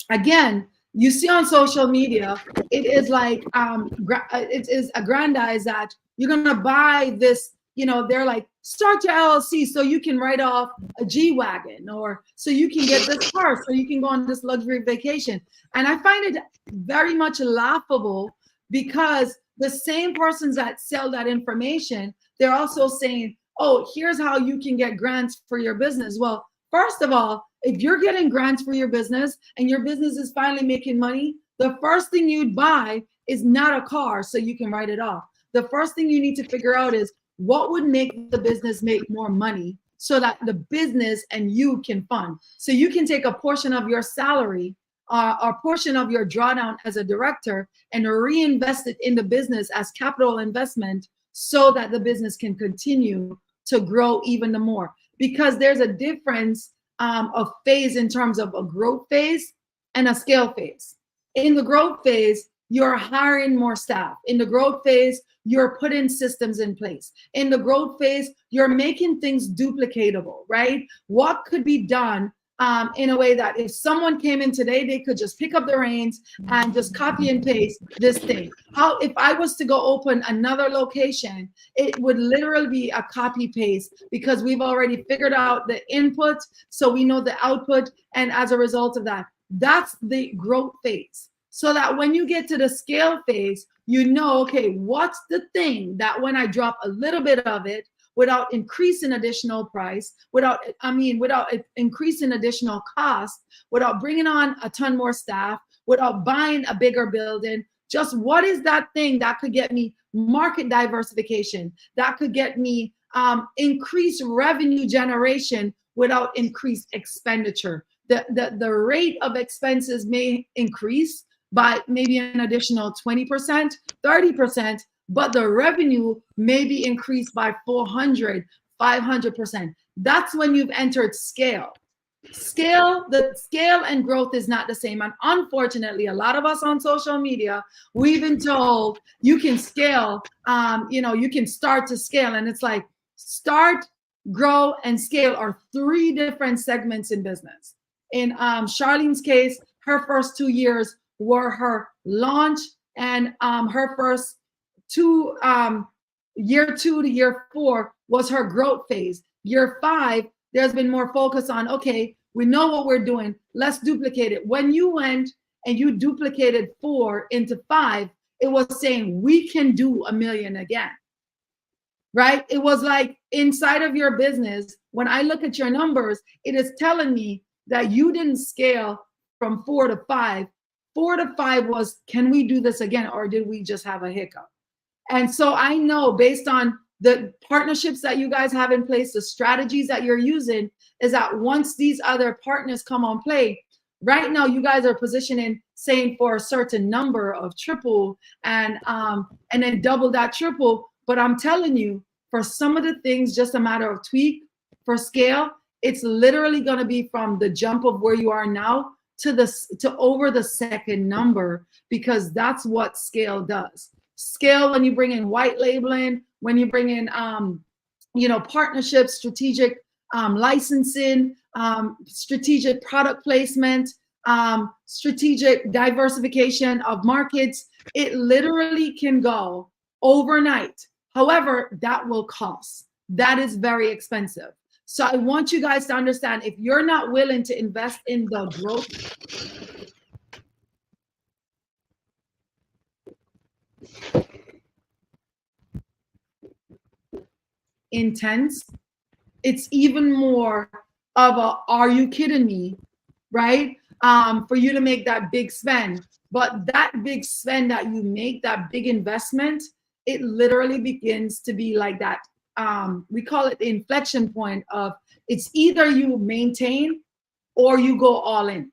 again, you see on social media, it is like it is aggrandized that you're gonna buy this, they're like, start your LLC so you can write off a G-Wagon, or so you can get this car, so you can go on this luxury vacation. And I find it very much laughable, because the same persons that sell that information, they're also saying, oh, here's how you can get grants for your business. Well, first of all, if you're getting grants for your business and your business is finally making money, the first thing you'd buy is not a car so you can write it off. The first thing you need to figure out is what would make the business make more money so that the business and you can fund. So you can take a portion of your salary or portion of your drawdown as a director and reinvest it in the business as capital investment so that the business can continue to grow even more. Because there's a difference of phase in terms of a growth phase and a scale phase. In the growth phase, you're hiring more staff. In the growth phase, you're putting systems in place. In the growth phase, you're making things duplicatable, right? What could be done in a way that if someone came in today, they could just pick up the reins and just copy and paste this thing. How, if I was to go open another location, it would literally be a copy paste, because we've already figured out the input, so we know the output. And as a result of that, that's the growth phase. So that when you get to the scale phase, you know, okay, what's the thing that when I drop a little bit of it, without increasing additional price, without increasing additional cost, without bringing on a ton more staff, without buying a bigger building. Just what is that thing that could get me market diversification, that could get me increased revenue generation without increased expenditure? The rate of expenses may increase by maybe an additional 20%, 30%, but the revenue may be increased by 400, 500%. That's when you've entered scale. The scale and growth is not the same. And unfortunately, a lot of us on social media, we've been told you can scale, you can start to scale. And it's like start, grow, and scale are three different segments in business. In Charlene's case, her first 2 years were her launch, and her first year 2 to year 4 was her growth phase. Year 5, there's been more focus on, okay, we know what we're doing, let's duplicate it. When you went and you duplicated 4 into 5, it was saying we can do $1 million again, right? It was like inside of your business, when I look at your numbers, it is telling me that you didn't scale from 4 to 5. 4 to 5 was, can we do this again, or did we just have a hiccup? And so I know based on the partnerships that you guys have in place, the strategies that you're using, is that once these other partners come on play, right now you guys are positioning, saying for a certain number of triple and then double that triple. But I'm telling you, for some of the things, just a matter of tweak. For scale, it's literally going to be from the jump of where you are now to over the second number, because that's what scale does. Scale, when you bring in white labeling, when you bring in partnerships, strategic licensing, strategic product placement, strategic diversification of markets, it literally can go overnight. However, that will cost. That is very expensive. So I want you guys to understand, if you're not willing to invest in the growth intense, it's even more of a, are you kidding me, right? For you to make that big spend. But that big spend that you make, that big investment, it literally begins to be like that. We call it the inflection point of, it's either you maintain or you go all in.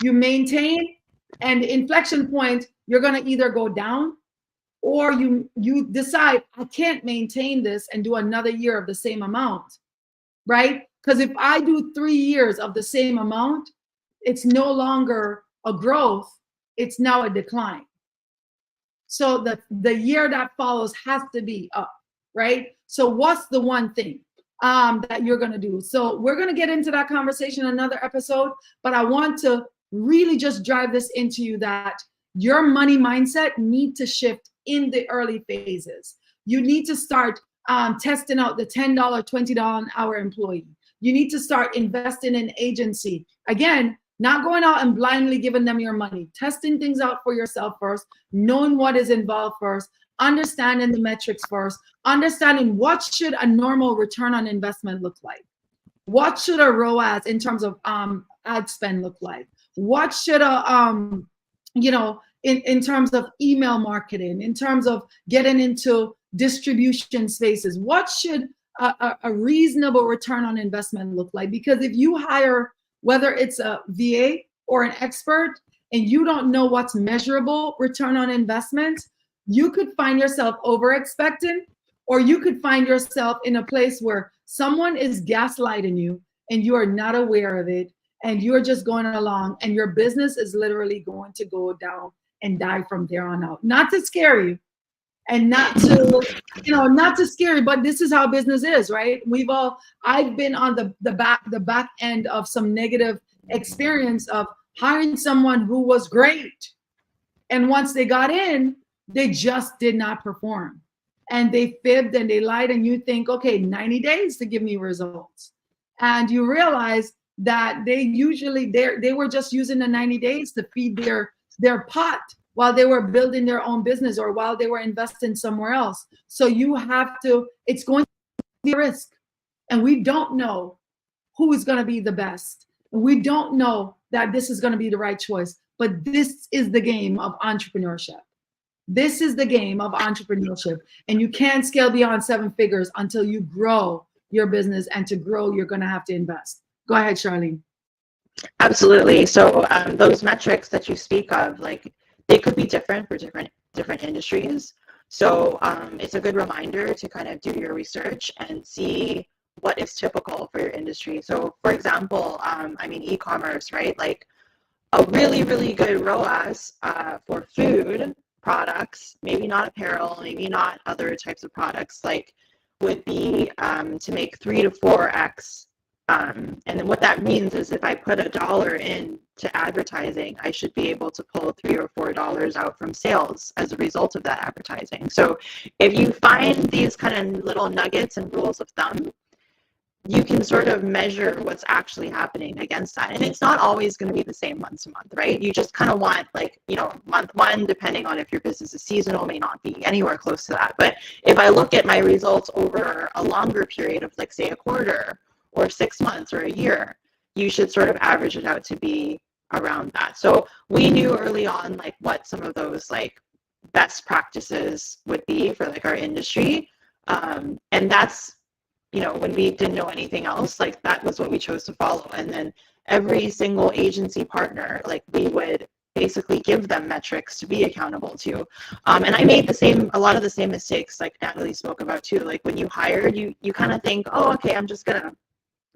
You maintain, and the inflection point, you're going to either go down, or you decide, I can't maintain this and do another year of the same amount, right? Because if I do 3 years of the same amount, it's no longer a growth, it's now a decline. So the year that follows has to be up, right? So what's the one thing that you're going to do? So we're going to get into that conversation in another episode, but I want to really just drive this into you, that your money mindset needs to shift in the early phases. You need to start testing out the $10, $20 an hour employee. You need to start investing in agency. Again, not going out and blindly giving them your money, testing things out for yourself first, knowing what is involved first, understanding the metrics first, understanding what should a normal return on investment look like. What should a ROAS in terms of ad spend look like? What should a, in terms of email marketing, in terms of getting into distribution spaces, what should a reasonable return on investment look like? Because if you hire, whether it's a VA or an expert, and you don't know what's measurable return on investment, you could find yourself over expecting, or you could find yourself in a place where someone is gaslighting you and you are not aware of it, and you're just going along, and your business is literally going to go down and die from there on out. Not to scare you, and not to scare you, but this is how business is, right? I've been on the back end of some negative experience of hiring someone who was great, and once they got in, they just did not perform, and they fibbed and they lied, and you think, okay, 90 days to give me results, and you realize that they were just using the 90 days to feed their pot while they were building their own business, or while they were investing somewhere else. So you have to, it's going to be a risk. And we don't know who is going to be the best. We don't know that this is going to be the right choice. but this is the game of entrepreneurship. This is the game of entrepreneurship. And you can't scale beyond 7 figures until you grow your business. And to grow, you're going to have to invest. Go ahead, Charlene. Absolutely. So those metrics that you speak of, like, they could be different for different industries. So it's a good reminder to kind of do your research and see what is typical for your industry. So for example, I mean, e-commerce, right? Like a really, really good ROAS for food products, maybe not apparel, maybe not other types of products, like would be to make 3 to 4x. And then what that means is if I put $1 in to advertising, I should be able to pull $3 or $4 out from sales as a result of that advertising. So if you find these kind of little nuggets and rules of thumb, you can sort of measure what's actually happening against that. And it's not always going to be the same month to month, right? You just kind of want, like, you know, month one, depending on if your business is seasonal, may not be anywhere close to that. But if I look at my results over a longer period of, like, say, a quarter or 6 months or a year, you should sort of average it out to be around that. So we knew early on, like, what some of those, like, best practices would be for, like, our industry. And that's, you know, when we didn't know anything else, like, that was what we chose to follow. And then every single agency partner, like, we would basically give them metrics to be accountable to. And I made a lot of the same mistakes, like Natalie spoke about too. Like when you hired, you kind of think, oh, okay,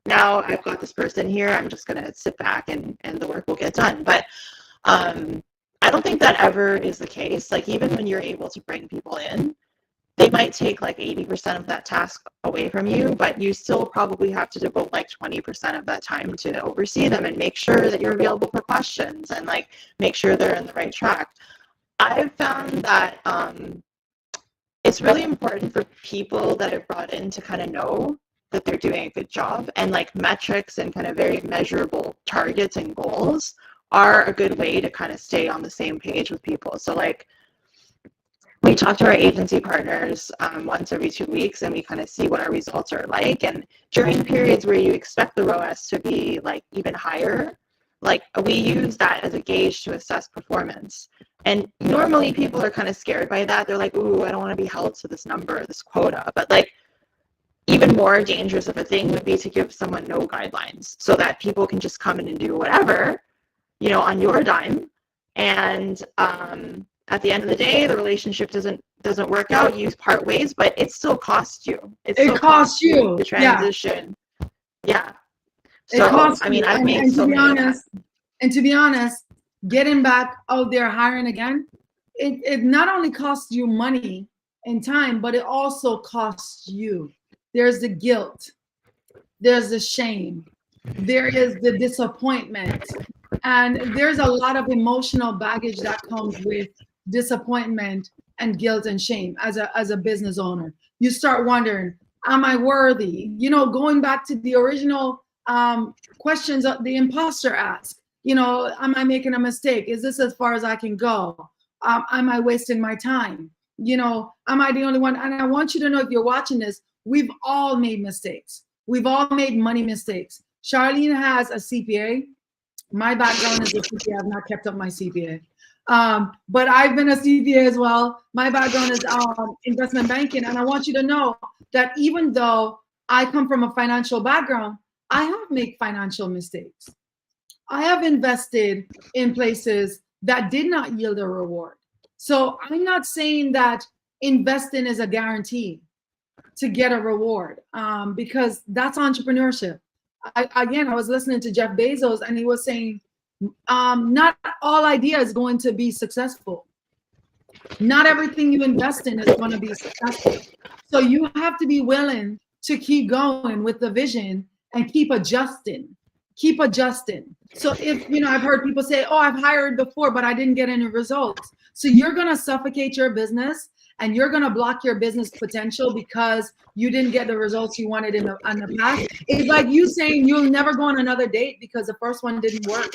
now I've got this person here, I'm just gonna sit back and the work will get done. But I don't think that ever is the case. Like even when you're able to bring people in, they might take like 80% of that task away from you, but you still probably have to devote like 20% of that time to oversee them and make sure that you're available for questions and like make sure they're in the right track. I've found that it's really important for people that are brought in to kind of know that they're doing a good job, and like metrics and kind of very measurable targets and goals are a good way to kind of stay on the same page with people. So like we talk to our agency partners once every 2 weeks, and we kind of see what our results are like. And during periods where you expect the ROAS to be like even higher, like we use that as a gauge to assess performance. And normally people are kind of scared by that. They're like, ooh, I don't want to be held to this number, this quota. But like even more dangerous of a thing would be to give someone no guidelines so that people can just come in and do whatever, you know, on your dime. And at the end of the day, the relationship doesn't work out. You part ways, but it still costs you. It costs you the transition. Yeah. So, it costs I mean, I've made so many. And to be honest, getting back out there hiring again, it not only costs you money and time, but it also costs you. There's the guilt, there's the shame, there is the disappointment, and there's a lot of emotional baggage that comes with disappointment and guilt and shame as a business owner. You start wondering, am I worthy? You know, going back to the original questions that the imposter asked, you know, am I making a mistake? Is this as far as I can go? Am I wasting my time? You know, am I the only one? And I want you to know, if you're watching this, we've all made mistakes. We've all made money mistakes. Charlene has a CPA. My background is a CPA. I've not kept up my CPA. But I've been a CPA as well. My background is investment banking. And I want you to know that even though I come from a financial background, I have made financial mistakes. I have invested in places that did not yield a reward. So I'm not saying that investing is a guarantee to get a reward, because that's entrepreneurship. I was listening to Jeff Bezos, and he was saying, not all idea is going to be successful. Not everything you invest in is going to be successful. So you have to be willing to keep going with the vision and keep adjusting. Keep adjusting. So if, you know, I've heard people say, oh, I've hired before, but I didn't get any results. So you're going to suffocate your business, and you're going to block your business potential because you didn't get the results you wanted in the past. It's like you saying you'll never go on another date because the first one didn't work,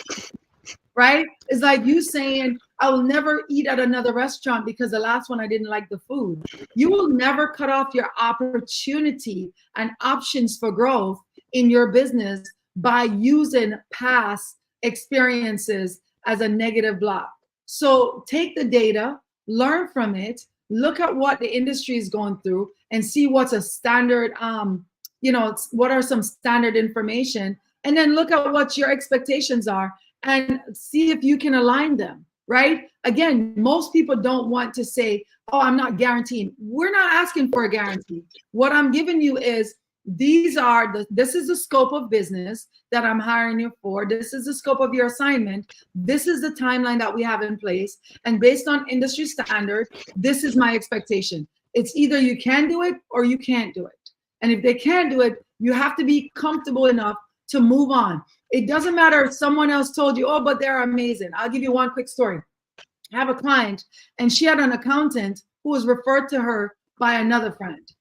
right? It's like you saying, I will never eat at another restaurant because the last one I didn't like the food. You will never cut off your opportunity and options for growth in your business by using past experiences as a negative block. So take the data, learn from it, look at what the industry is going through, and see what's a standard, what are some standard information, and then look at what your expectations are and see if you can align them, right? Again, most people don't want to say, oh, I'm not guaranteeing. We're not asking for a guarantee. What I'm giving you is this is the scope of business that I'm hiring you for. This is the scope of your assignment. This is the timeline that we have in place. And based on industry standard, this is my expectation. It's either you can do it or you can't do it. And if they can't do it, you have to be comfortable enough to move on. It doesn't matter if someone else told you, oh, but they're amazing. I'll give you one quick story. I have a client and she had an accountant who was referred to her by another friend.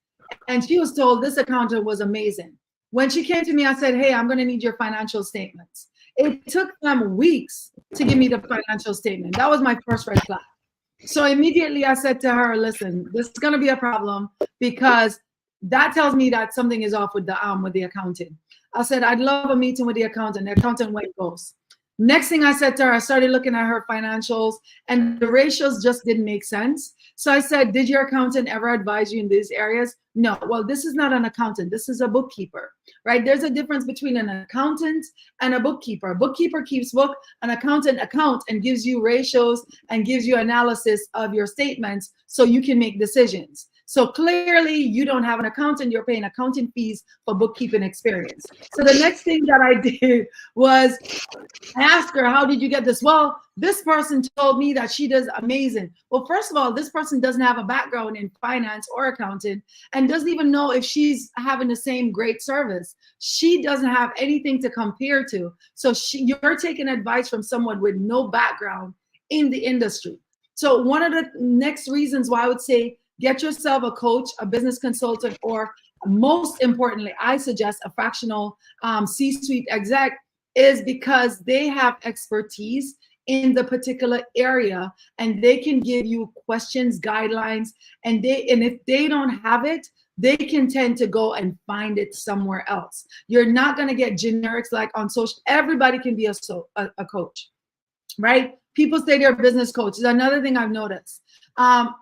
And she was told this accountant was amazing. When she came to me, I said, hey, I'm going to need your financial statements. It took them weeks to give me the financial statement. That was my first red flag. So immediately I said to her, listen, this is going to be a problem because that tells me that something is off with the accountant. I said, I'd love a meeting with the accountant. The accountant went ghost. Next thing I said to her, I started looking at her financials and the ratios just didn't make sense. So I said, did your accountant ever advise you in these areas? No. Well, this is not an accountant. This is a bookkeeper, right? There's a difference between an accountant and a bookkeeper. A bookkeeper keeps book, an accountant account and gives you ratios and gives you analysis of your statements so you can make decisions. So clearly you don't have an accountant, you're paying accounting fees for bookkeeping experience. So the next thing that I did was I asked her, how did you get this? Well, this person told me that she does amazing. Well, first of all, this person doesn't have a background in finance or accounting and doesn't even know if she's having the same great service. She doesn't have anything to compare to. So you're taking advice from someone with no background in the industry. So one of the next reasons why I would say, get yourself a coach, a business consultant, or most importantly, I suggest a fractional C-suite exec, is because they have expertise in the particular area and they can give you questions, guidelines, and if they don't have it, they can tend to go and find it somewhere else. You're not going to get generics like on social. Everybody can be a coach, right? People say they're business coaches. Another thing I've noticed.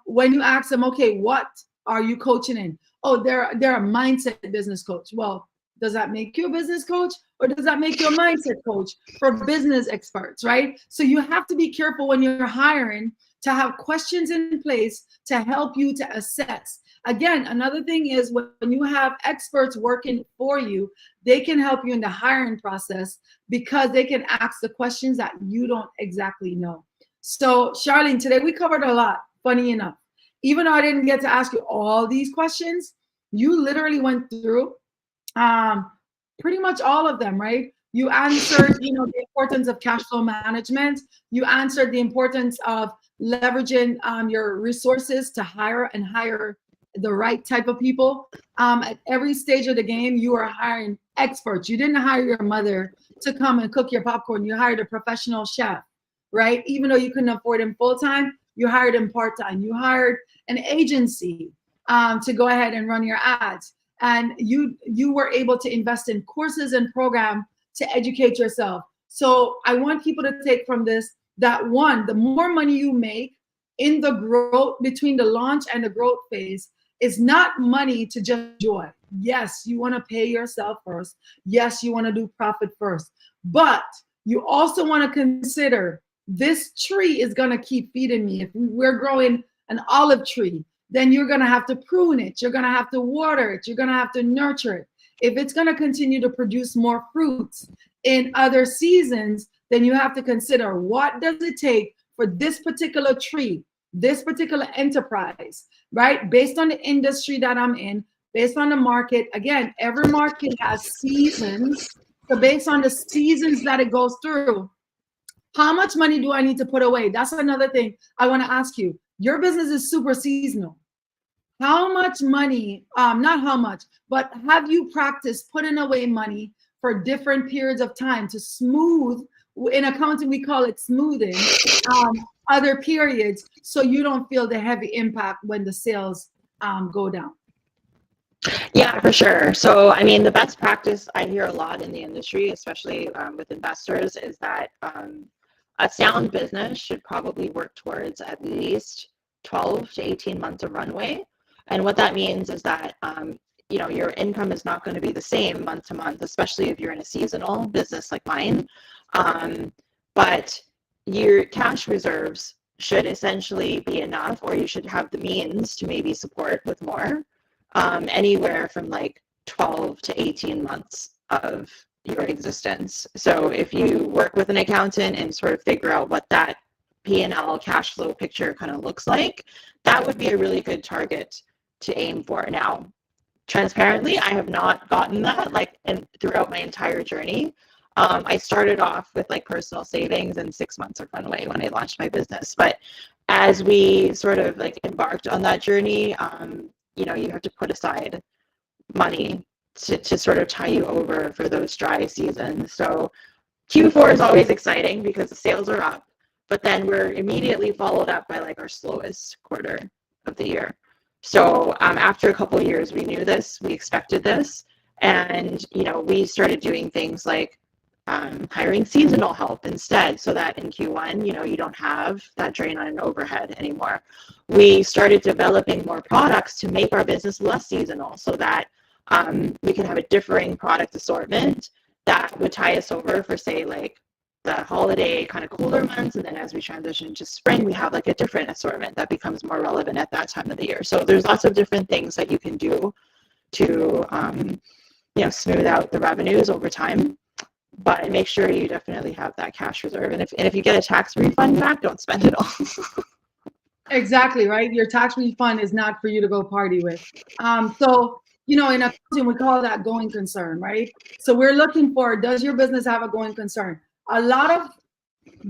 When you ask them, okay, what are you coaching in? Oh, they're a mindset business coach. Well, does that make you a business coach or does that make you a mindset coach for business experts, right? So you have to be careful when you're hiring to have questions in place to help you to assess. Again, another thing is when you have experts working for you, they can help you in the hiring process because they can ask the questions that you don't exactly know. So Charlene, today we covered a lot. Funny enough, even though I didn't get to ask you all these questions, you literally went through pretty much all of them, right? You answered, the importance of cash flow management. You answered the importance of leveraging your resources to hire the right type of people. At every stage of the game, you are hiring experts. You didn't hire your mother to come and cook your popcorn. You hired a professional chef, right? Even though you couldn't afford him full-time, you hired him part-time. You hired an agency to go ahead and run your ads. And you were able to invest in courses and programs to educate yourself. So I want people to take from this that one, the more money you make in the growth between the launch and the growth phase is not money to just enjoy. Yes, you want to pay yourself first. Yes, you want to do profit first. But you also want to consider this tree is going to keep feeding me. If we're growing an olive tree, then you're going to have to prune it. You're going to have to water it. You're going to have to nurture it. If it's going to continue to produce more fruits in other seasons, then you have to consider what does it take for this particular tree, this particular enterprise, right? Based on the industry that I'm in, based on the market. Again, every market has seasons. So based on the seasons that it goes through, how much money do I need to put away? That's another thing I want to ask you. Your business is super seasonal. How much money, not how much, but have you practiced putting away money for different periods of time to smooth, in accounting we call it smoothing, other periods so you don't feel the heavy impact when the sales go down? Yeah, for sure. So, I mean, the best practice I hear a lot in the industry, especially with investors, is that A sound business should probably work towards at least 12 to 18 months of runway. And what that means is that your income is not going to be the same month to month, especially if you're in a seasonal business like mine. But your cash reserves should essentially be enough, or you should have the means to maybe support with more, anywhere from like 12 to 18 months of your existence. So if you work with an accountant and sort of figure out what that P&L cash flow picture kind of looks like, that would be a really good target to aim for. Now, transparently, I have not gotten that throughout my entire journey. I started off with like personal savings and 6 months of runway when I launched my business. But as we sort of like embarked on that journey, you have to put aside money to sort of tie you over for those dry seasons. So Q4 is always exciting because the sales are up, but then we're immediately followed up by like our slowest quarter of the year. So after a couple of years, we knew this, we expected this, and we started doing things like hiring seasonal help instead, so that in Q1, you don't have that drain on an overhead anymore. We started developing more products to make our business less seasonal, so that we can have a differing product assortment that would tie us over for, say, like the holiday kind of cooler months, and then as we transition to spring, we have like a different assortment that becomes more relevant at that time of the year. So there's lots of different things that you can do to smooth out the revenues over time, but make sure you definitely have that cash reserve. And if you get a tax refund back, don't spend it all. Exactly, right? Your tax refund is not for you to go party with. So in accounting, we call that going concern, right? So we're looking for, does your business have a going concern? A lot of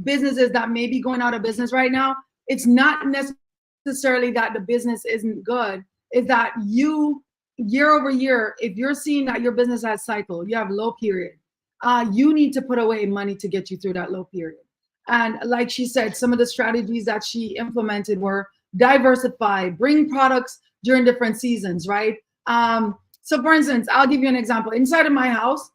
businesses that may be going out of business right now, it's not necessarily that the business isn't good. It's that you, year over year, if you're seeing that your business has cycle, you have low period, you need to put away money to get you through that low period. And like she said, some of the strategies that she implemented were diversify, bring products during different seasons, right? So for instance, I'll give you an example. Inside of my house,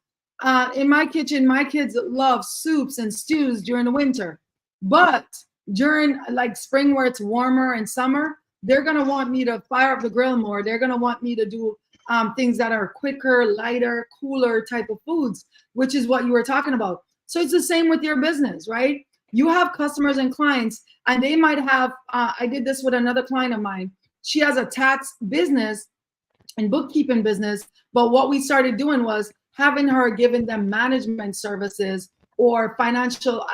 in my kitchen, my kids love soups and stews during the winter. But during like spring where it's warmer and summer, they're going to want me to fire up the grill more. They're going to want me to do things that are quicker, lighter, cooler type of foods, which is what you were talking about. So it's the same with your business, right? You have customers and clients, and they might have, I did this with another client of mine. She has a tax business and bookkeeping business, but what we started doing was having her giving them management services or financial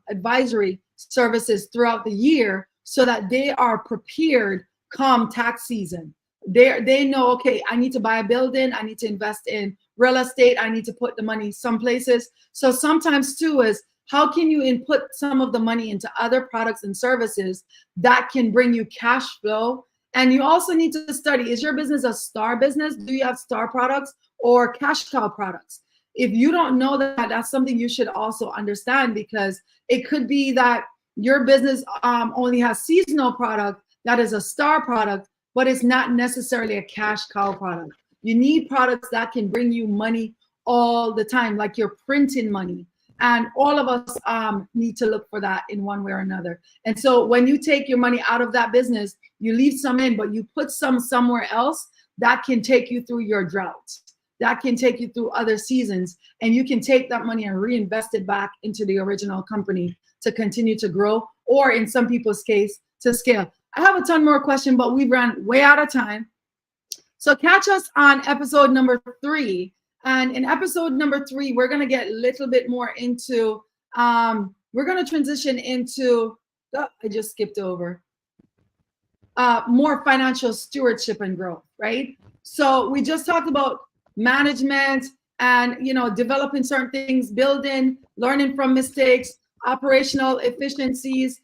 advisory services throughout the year so that they are prepared come tax season. They know, okay, I need to buy a building, I need to invest in real estate, I need to put the money some places. So sometimes too is, how can you input some of the money into other products and services that can bring you cash flow? And you also need to study, is your business a star business? Do you have star products or cash cow products? If you don't know that, that's something you should also understand, because it could be that your business only has seasonal product that is a star product, but it's not necessarily a cash cow product. You need products that can bring you money all the time, like you're printing money. And all of us need to look for that in one way or another. And so when you take your money out of that business, you leave some in, but you put some somewhere else that can take you through your droughts, that can take you through other seasons. And you can take that money and reinvest it back into the original company to continue to grow, or in some people's case, to scale. I have a ton more questions, but we've run way out of time. So catch us on episode number 3. And in episode number 3, we're going to get a little bit more into, we're going to transition into, I just skipped over, more financial stewardship and growth, right? So we just talked about management and, developing certain things, building, learning from mistakes, operational efficiencies.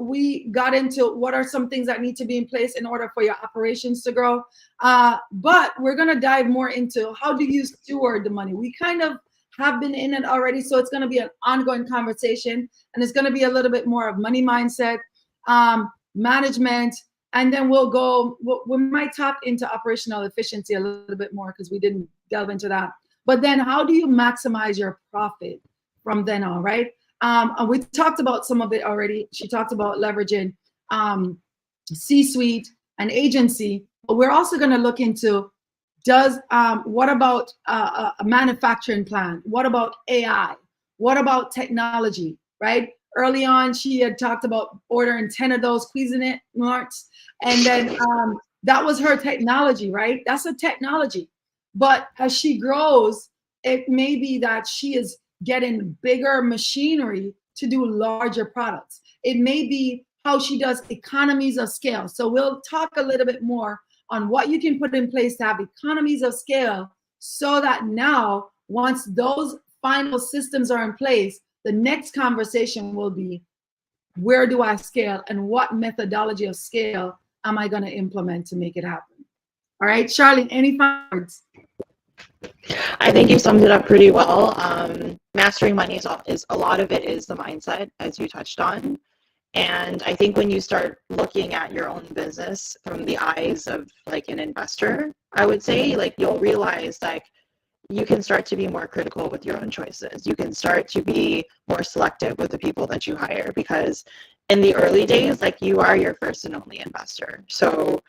We got into what are some things that need to be in place in order for your operations to grow. But we're going to dive more into how do you steward the money. We kind of have been in it already, so it's going to be an ongoing conversation, and it's going to be a little bit more of money mindset, management, and then we might talk into operational efficiency a little bit more because we didn't delve into that. But then how do you maximize your profit from then on, right? And we talked about some of it already. She talked about leveraging C-suite and agency, but we're also going to look into what about a manufacturing plan? What about AI? What about technology, right? Early on, she had talked about ordering 10 of those Cuisinart marks. And then that was her technology, right? That's a technology. But as she grows, it may be that she is getting bigger machinery to do larger products. It may be how she does economies of scale. So we'll talk a little bit more on what you can put in place to have economies of scale, so that now, once those final systems are in place, the next conversation will be, where do I scale and what methodology of scale am I going to implement to make it happen? All right, Charlene, any final words? I think you summed it up pretty well. Mastering money is a lot of it is the mindset, as you touched on. And I think when you start looking at your own business from the eyes of like an investor, I would say, like, you'll realize like you can start to be more critical with your own choices. You can start to be more selective with the people that you hire, because in the early days, like, you are your first and only investor. So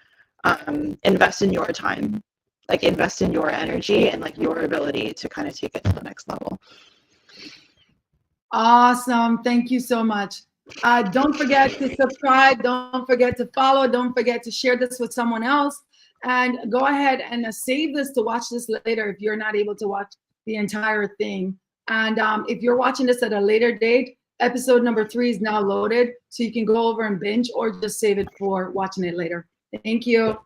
invest in your time, like invest in your energy and like your ability to kind of take it to the next level. Awesome. Thank you so much. Don't forget to subscribe. Don't forget to follow. Don't forget to share this with someone else. And go ahead and save this to watch this later if you're not able to watch the entire thing. And if you're watching this at a later date, episode number 3 is now loaded. So you can go over and binge or just save it for watching it later. Thank you.